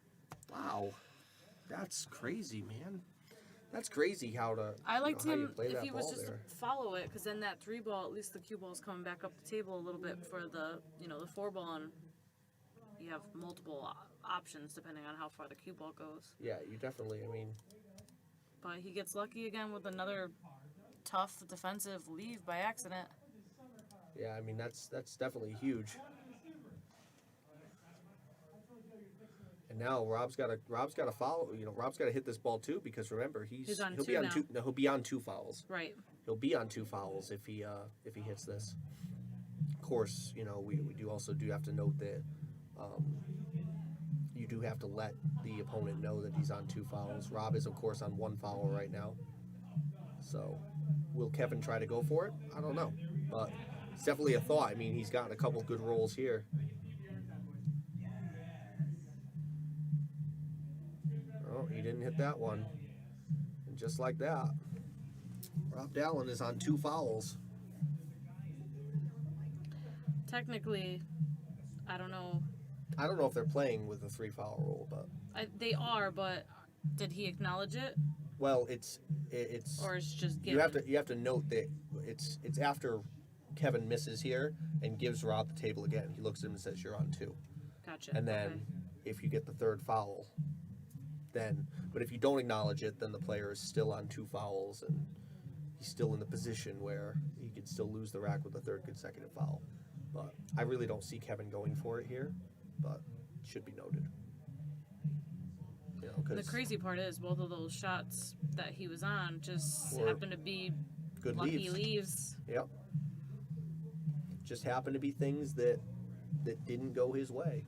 Wow, that's crazy, man. That's crazy how to. I liked how you him play if that he was ball just there. to follow it, because then that 3 ball, at least the cue ball is coming back up the table a little bit for the the 4 ball, and you have multiple options depending on how far the cue ball goes. Yeah, you definitely. I mean, But he gets lucky again with another tough defensive leave by accident. yeah, I mean that's definitely huge. And now Rob's got to follow. Rob's got to hit this ball too because remember He's on he'll two be on now. two. No, he'll be on 2 fouls. Right. He'll be on 2 fouls if he hits this. Of course, we do also have to note that you do have to let the opponent know that he's on 2 fouls. Rob is of course on 1 foul right now. So, will Kevin try to go for it? I don't know, but it's definitely a thought. I mean, he's gotten a couple good rolls here. Oh, he didn't hit that one. And just like that, Rob Dallin is on 2 fouls. Technically, I don't know. I don't know if they're playing with a 3 foul rule, but They are, but did he acknowledge it, well, it's or it's just given? you have to note that it's after Kevin misses here and gives Rob the table again. He looks at him and says, "You're on 2." Gotcha. And then Okay. if you get the 3rd foul, but if you don't acknowledge it, then the player is still on 2 fouls and he's still in the position where he could still lose the rack with the 3rd consecutive foul. But I really don't see Kevin going for it here, but it should be noted. The crazy part is both of those shots that he was on just Were happened to be good lucky leaves. leaves. Yep. Just happened to be things that didn't go his way.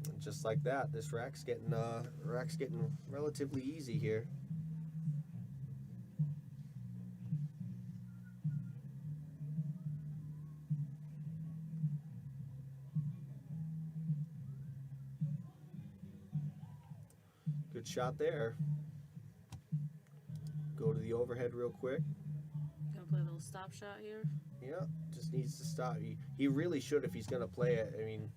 And just like that, this rack's getting relatively easy here. Good shot there. Go to the overhead real quick. Gonna play a little stop shot here. Yeah, just needs to stop. He really should if he's going to play it. I mean,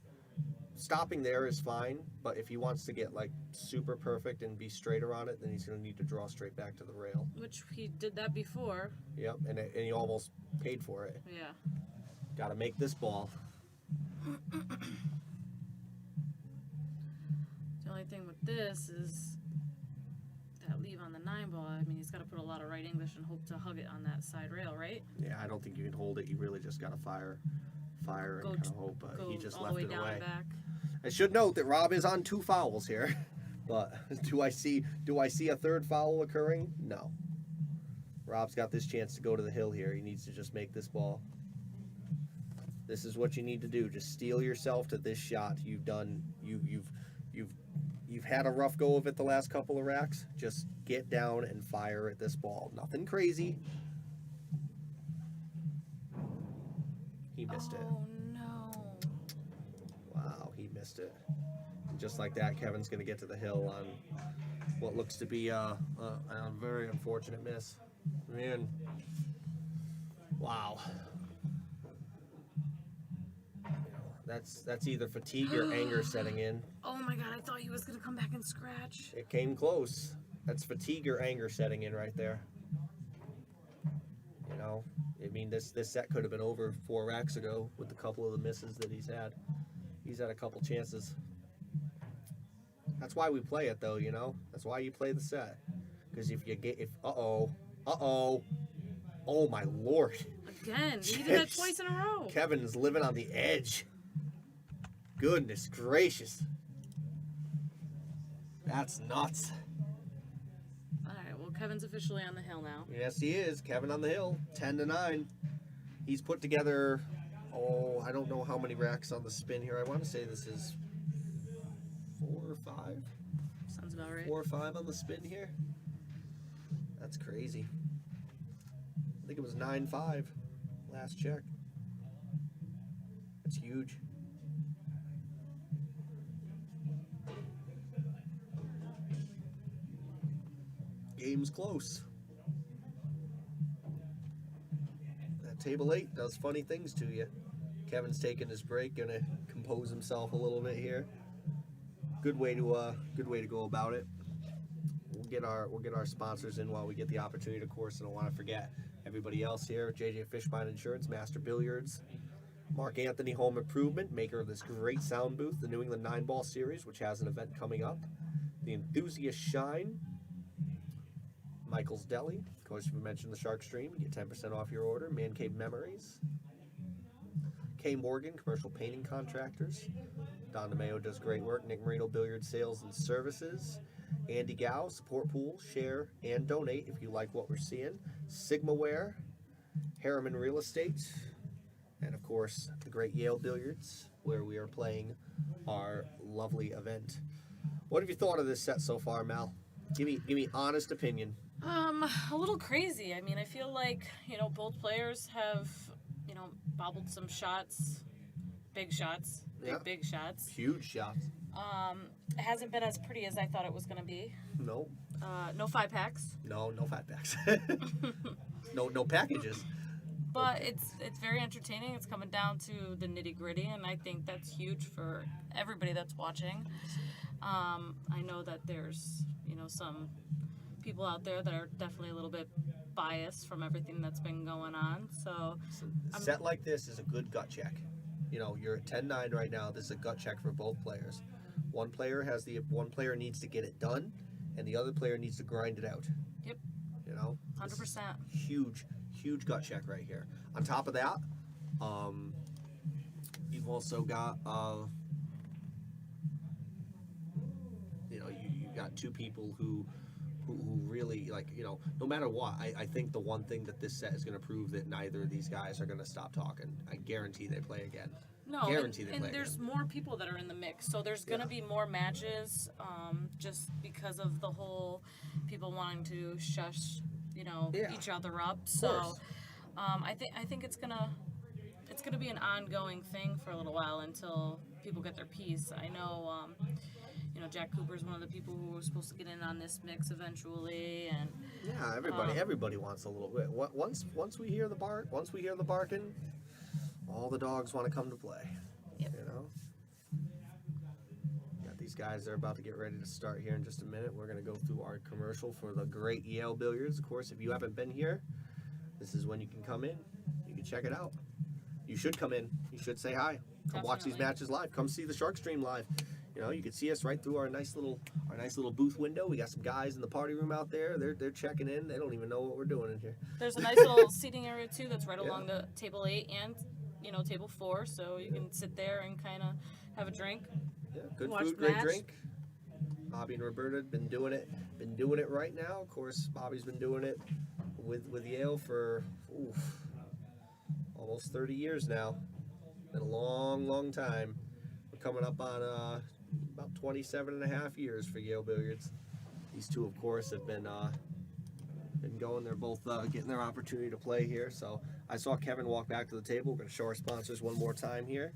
stopping there is fine, but if he wants to get like super perfect and be straighter on it, then he's going to need to draw straight back to the rail. Which he did that before. Yep, and he almost paid for it. Yeah. Got to make this ball. The only thing with this is that leave on the 9 ball. I mean, he's got to put a lot of right English and hope to hug it on that side rail, right? Yeah, I don't think you can hold it. You really just got to fire and Go kind of hope. But Go he just all left the way it down away. and back. I should note that Rob is on 2 fouls here, but do I see a 3rd foul occurring? No. Rob's got this chance to go to the hill here. He needs to just make this ball. This is what you need to do. Just steel yourself to this shot. You've had a rough go of it the last couple of racks. Just get down and fire at this ball. Nothing crazy. He missed it. Oh no. Wow, he missed it. And just like that, Kevin's going to get to the hill on what looks to be a very unfortunate miss. Man, wow. That's either fatigue or anger setting in. Oh my god, I thought he was gonna come back and scratch. It came close. That's fatigue or anger setting in right there. You know, I mean, this set could have been over 4 racks ago with a couple of the misses that he's had. He's had a couple chances. That's why we play it, though. You know, that's why you play the set. Because oh my lord. Again, he did that twice in a row. Kevin's living on the edge. Goodness gracious. That's nuts. Alright, well, Kevin's officially on the hill now. Yes, he is. Kevin on the hill, 10-9. He's put together, I don't know how many racks on the spin here. I want to say this is 4 or 5. Sounds about right. 4 or 5 on the spin here. That's crazy. I think it was 9-5 last check. That's huge. Game's close. That table 8 does funny things to you. Kevin's taking his break, gonna compose himself a little bit here. Good way to go about it. We'll get our sponsors in while we get the opportunity. Of course, I don't want to forget everybody else here. JJ Fishbein Insurance, Master Billiards, Mark Anthony Home Improvement, maker of this great sound booth, the New England 9-Ball Series, which has an event coming up. The Enthusiast Shine, Michael's Deli. Of course, if we mentioned the Shark Stream, you get 10% off your order. Man Cave Memories. K. Morgan, Commercial Painting Contractors. Don DeMeo does great work. Nick Marino Billiard Sales and Services. Andy Gow, Support Pool, share, and donate if you like what we're seeing. Sigmaware, Harriman Real Estate, and of course, the great Yale Billiards, where we are playing our lovely event. What have you thought of this set so far, Mal? Give me honest opinion. A little crazy. I mean, I feel like, both players have, bobbled some shots, big shots, big shots. Huge shots. It hasn't been as pretty as I thought it was going to be. No. No 5-packs. No 5-packs. no packages. But it's very entertaining. It's coming down to the nitty-gritty, and I think that's huge for everybody that's watching. I know that there's, some people out there that are definitely a little bit biased from everything that's been going on. So a set like this is a good gut check. You're at 10-9 right now. This is a gut check for both players. One player needs to get it done, and the other player needs to grind it out. Yep. 100%. Huge gut check right here. On top of that, you've also got you got two people who really, no matter what, I think the one thing that this set is going to prove that neither of these guys are going to stop talking. I guarantee they play again. No, and there's more people that are in the mix, so there's going to be more matches, just because of the whole people wanting to shush, each other up. So, I think it's gonna be an ongoing thing for a little while until people get their piece. I know, Jack Cooper's one of the people who was supposed to get in on this mix eventually, and everybody wants a little bit. Once we hear the barking, all the dogs want to come to play. Yep. Got these guys. They're about to get ready to start here in just a minute. We're going to go through our commercial for the great Yale Billiards. Of course, if you haven't been here, this is when you can come in. You can check it out. You should come in. You should say hi. Come watch these matches live. Come see the Shark Stream live. You can see us right through our nice little booth window. We got some guys in the party room out there. They're checking in. They don't even know what we're doing in here. There's a nice little seating area too that's right along the table 8 and table 4, so you can sit there and kind of have a drink. Yeah, good food, great drink. Bobby and Roberta have been doing it right now. Of course, Bobby's been doing it with Yale for almost 30 years now. Been a long time. We're coming up on about 27 and a half years for Yale Billiards. These two, of course, have been going. They're both getting their opportunity to play here. So I saw Kevin walk back to the table. We're going to show our sponsors one more time here.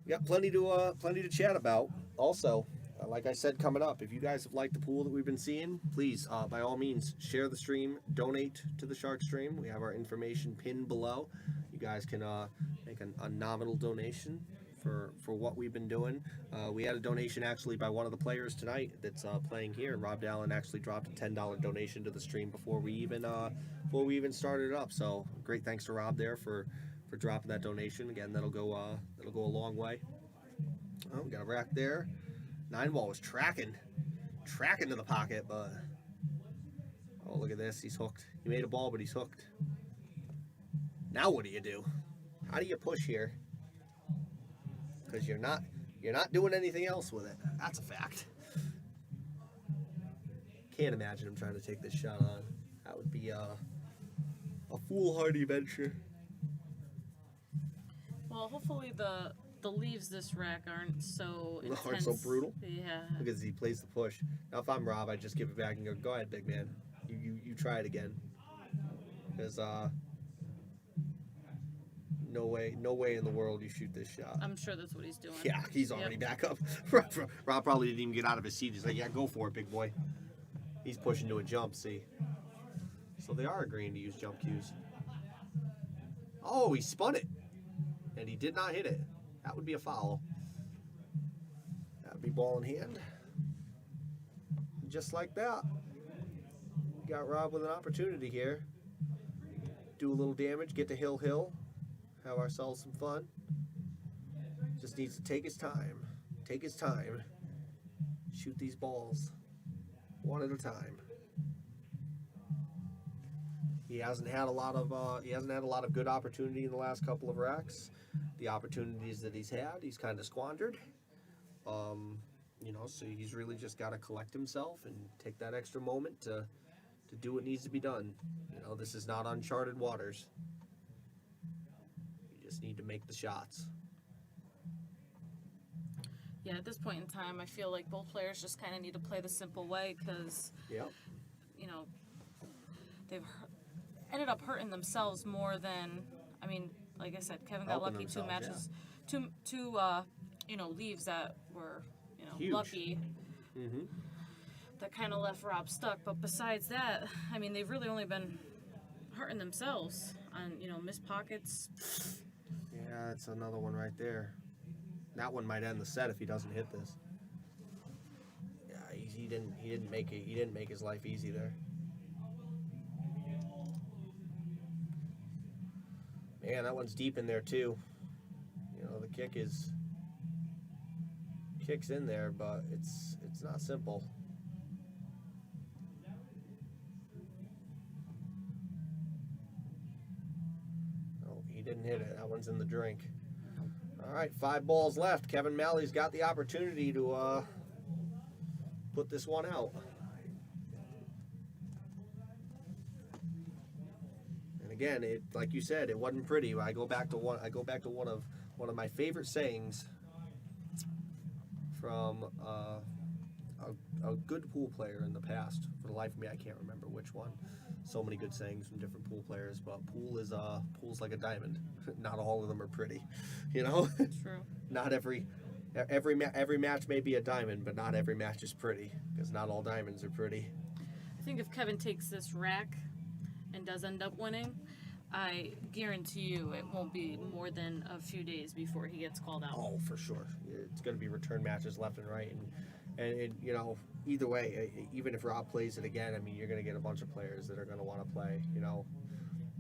We got plenty to chat about. Also, like I said, coming up, if you guys have liked the pool that we've been seeing, please, by all means, share the stream, donate to the Shark Stream. We have our information pinned below. You guys can make a nominal donation for what we've been doing. We had a donation actually by one of the players tonight that's playing here. Rob Dallin actually dropped a $10 donation to the stream before we even started it up. So great thanks to Rob there for dropping that donation. Again, that'll go a long way. Oh, we got a rack there. 9-ball was tracking to the pocket, but oh, look at this. He's hooked. He made a ball, but he's hooked. Now what do you do? How do you push here? Because you're not doing anything else with it. That's a fact. Can't imagine him trying to take this shot on. That would be a foolhardy venture. Well, hopefully the leaves this rack aren't so intense. Aren't so brutal? Yeah. Because he plays the push. Now if I'm Rob, I just give it back and go ahead, big man. You try it again. Because no way in the world you shoot this shot. I'm sure that's what he's doing. Yeah, he's already back up. Rob probably didn't even get out of his seat. He's like, yeah, go for it, big boy. He's pushing to a jump, see. So they are agreeing to use jump cues. Oh, he spun it. And he did not hit it. That would be a foul. That would be ball in hand. Just like that. Got Rob with an opportunity here. Do a little damage, get to hill. Have ourselves some fun. Just needs to take his time. Take his time. Shoot these balls. One at a time. He hasn't had a lot of good opportunity in the last couple of racks. The opportunities that he's had, he's kind of squandered. So he's really just got to collect himself and take that extra moment to do what needs to be done. This is not uncharted waters. You just need to make the shots. Yeah, at this point in time, I feel like both players just kind of need to play the simple way because, they've ended up hurting themselves more than, like I said, Kevin got lucky 2 matches, yeah. two leaves that were, Huge. lucky. Mm-hmm. That kind of left Rob stuck. But besides that, they've really only been hurting themselves on, missed pockets. Yeah, that's another one right there. That one might end the set if he doesn't hit this. Yeah, he didn't make it. He didn't make his life easy there. Man, that one's deep in there too. The kick's in there, but it's not simple. Oh, he didn't hit it. That one's in the drink. All right, 5 balls left. Kevin Malley's got the opportunity to put this one out. And again, like you said, it wasn't pretty. I go back to one of my favorite sayings from a good pool player in the past. For the life of me, I can't remember which one. So many good sayings from different pool players, but pool's like a diamond. Not all of them are pretty, True. Not every match may be a diamond, but not every match is pretty because not all diamonds are pretty. I think if Kevin takes this rack and does end up winning, I guarantee you it won't be more than a few days before he gets called out. Oh, for sure. It's going to be return matches left and right, and either way, even if Rob plays it again, you're going to get a bunch of players that are going to want to play.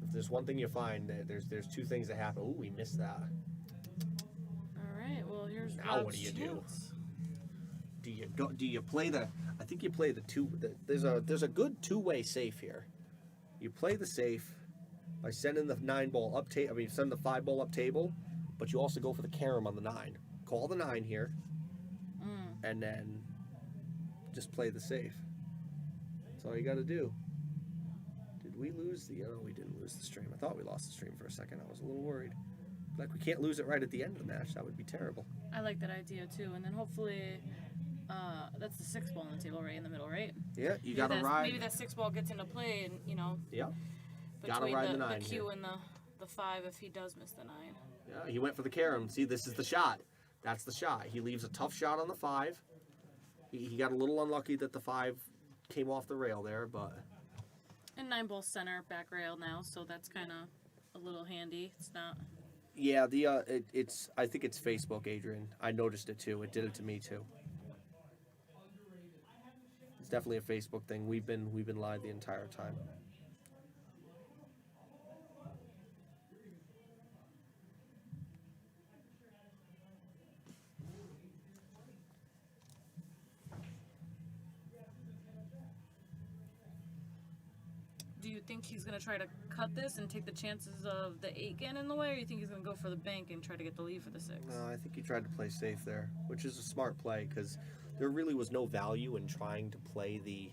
If there's one thing you find, there's 2 things that happen. Ooh, we missed that. All right. Well, here's now. Rob's What do you chance. do? Do you play the? I think you play the 2. There's a good 2-way safe here. You play the safe by sending the 9-ball up table. Send the 5-ball up table, but you also go for the carom on the 9. Call the 9 here, and then just play the safe. That's all you got to do. Did we lose the? Oh, we didn't lose the stream. I thought we lost the stream for a second. I was a little worried. Like, we can't lose it right at the end of the match. That would be terrible. I like that idea too, and then hopefully, that's the 6 ball on the table right in the middle, right? Yeah, you got to ride. Maybe that 6 ball gets into play, and Yeah. Gotta between ride the the 9 Q here. and the 5 if he does miss the 9. Yeah, he went for the carom. See, this is the shot. That's the shot. He leaves a tough shot on the 5. He got a little unlucky that the 5 came off the rail there, but... And 9-ball center back rail now, so that's kind of a little handy. It's not... Yeah, it's. I think it's Facebook, Adrian. I noticed it too. It did it to me too. It's definitely a Facebook thing. We've been live the entire time. Do you think he's going to try to cut this and take the chances of the 8 getting in the way, or you think he's going to go for the bank and try to get the lead for the 6? No, I think he tried to play safe there, which is a smart play because there really was no value in trying to play the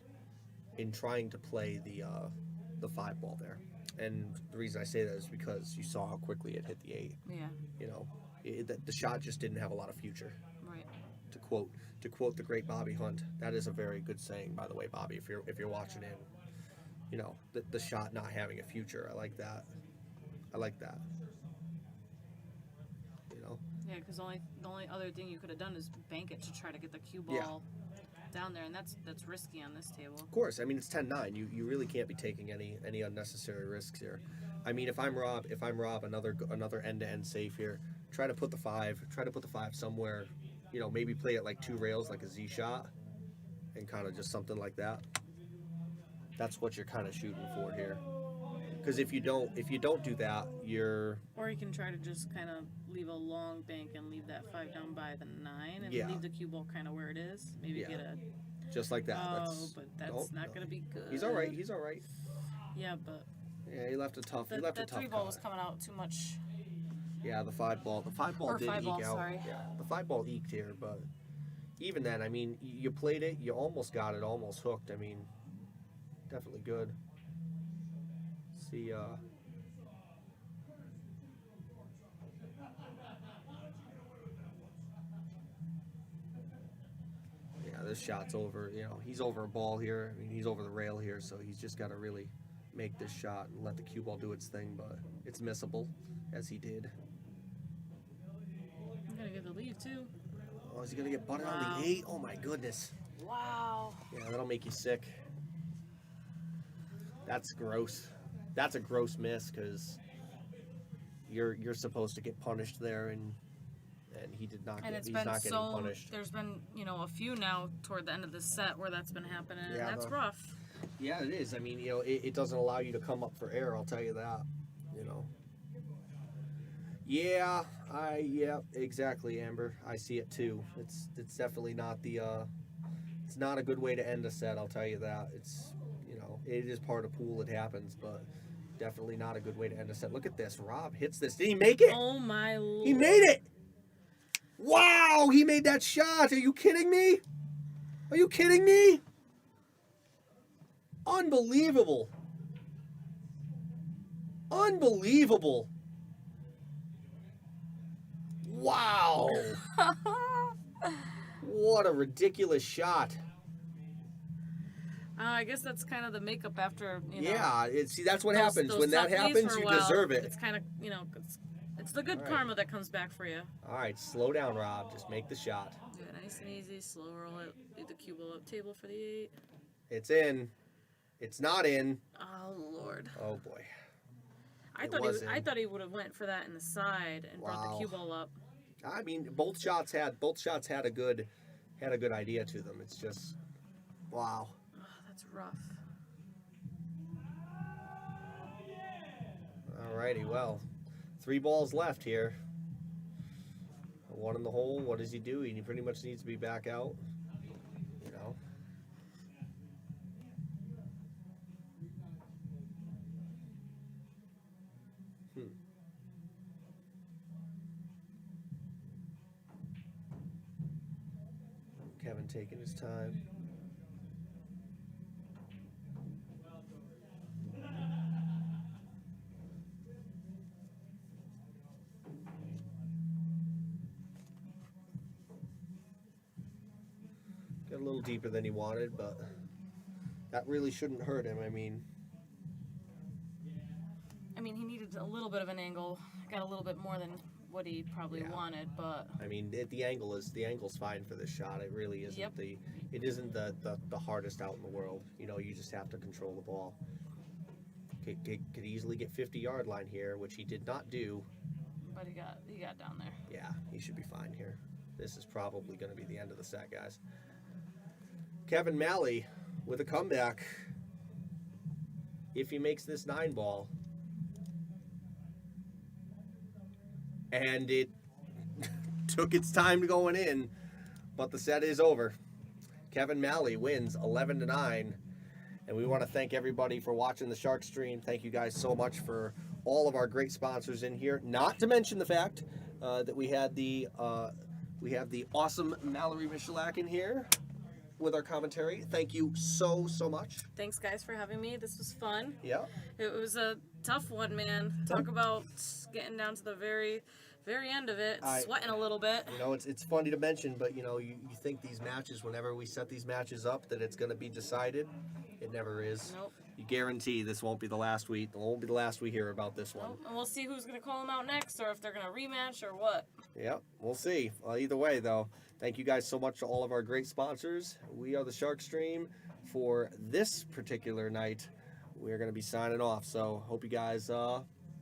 5 ball there. And the reason I say that is because you saw how quickly it hit the 8. Yeah. You know, the shot just didn't have a lot of future. Right. To quote the great Bobby Hunt, that is a very good saying, by the way, Bobby. If you're watching in, you know, the shot not having a future. I like that. You know. Yeah, because the only other thing you could have done is bank it to try to get the cue ball down there, and that's risky on this table. Of course, I mean it's 10-9. You really can't be taking any unnecessary risks here. I mean, if I'm Rob, another end-to-end safe here. Try to put the 5 somewhere. You know, maybe play it like 2 rails, like a Z shot, and kind of just something like that. That's what you're kind of shooting for here. Because if you don't do that, you're... Or you can try to just kind of leave a long bank and leave that 5 down by the 9 and leave the cue ball kind of where it is. Maybe get a... Just like that. But that's not going to be good. He's all right. Yeah, but... Yeah, he left a tough... That 3 ball was coming out too much. Yeah, the 5 ball. The 5 ball did eke out. Sorry. Yeah, the 5 ball eked here, but even then, I mean, you played it. You almost got it, almost hooked. I mean, definitely good. See, yeah, this shot's over. You know, he's over a ball here. I mean, he's over the rail here, so he's just got to really make this shot and let the cue ball do its thing. But it's missable, as he did. I'm gonna get the lead too. Oh, is he gonna get butted on the 8? Oh my goodness. Wow. Yeah, that'll make you sick. That's gross. That's a gross miss because you're supposed to get punished there, and he did not. And he's not getting punished. There's been a few now toward the end of the set where that's been happening, and that's rough. Yeah, it is. I mean, you know, it doesn't allow you to come up for air. I'll tell you that. You know. Yeah, exactly, Amber. I see it too. It's definitely not the. It's not a good way to end a set. I'll tell you that. It's, you know, it is part of pool. It happens, but definitely not a good way to end a set. Look at this. Rob hits this. Did he make it? Oh my Lord. He made it. Wow, he made that shot. Are you kidding me? Are you kidding me? Unbelievable. Unbelievable. Wow. What a ridiculous shot. I guess that's kind of the makeup after, Yeah, see, that's what happens. When that happens, you deserve it. It's kind of, it's the good karma that comes back for you. All right, slow down, Rob. Just make the shot. Yeah, nice and easy. Slow roll it. Leave the cue ball up table for the 8. It's in. It's not in. Oh, Lord. Oh, boy. I thought he would have went for that in the side and brought the cue ball up. I mean, both shots had a good idea to them. It's just, wow. Oh, that's rough. Alrighty, well, 3 balls left here. 1 in the hole. What does he do? He pretty much needs to be back out. You know. Kevin taking his time. Got a little deeper than he wanted, but that really shouldn't hurt him. I mean, he needed a little bit of an angle. Got a little bit more than what he probably Yeah. wanted, but I mean, the angle's fine for this shot. It really isn't Yep. it isn't the hardest out in the world. You know, you just have to control the ball. Could easily get 50-yard line here, which he did not do. he got down there. Yeah, he should be fine here. This is probably going to be the end of the set, guys. Kevin Malley with a comeback. If he makes this 9-ball. And it took its time going in, but the set is over. Kevin Malley wins 11-9. And we want to thank everybody for watching the Shark stream. Thank you guys so much for all of our great sponsors in here. Not to mention the fact that we have the awesome Mallory Michalak in here with our commentary. Thank you so much. Thanks, guys, for having me. This was fun. Yeah. It was a tough one, man. Talk about getting down to the very end of it, sweating a little bit. You know, it's funny to mention, but you know, you think these matches, whenever we set these matches up, that it's going to be decided. It never is. Nope. You guarantee this won't be the last we hear about this one. Nope. And we'll see who's going to call them out next, or if they're going to rematch, or what. Yep, we'll see. Either way, though, thank you guys so much to all of our great sponsors. We are the Shark Stream. For this particular night, we're going to be signing off. So, hope you guys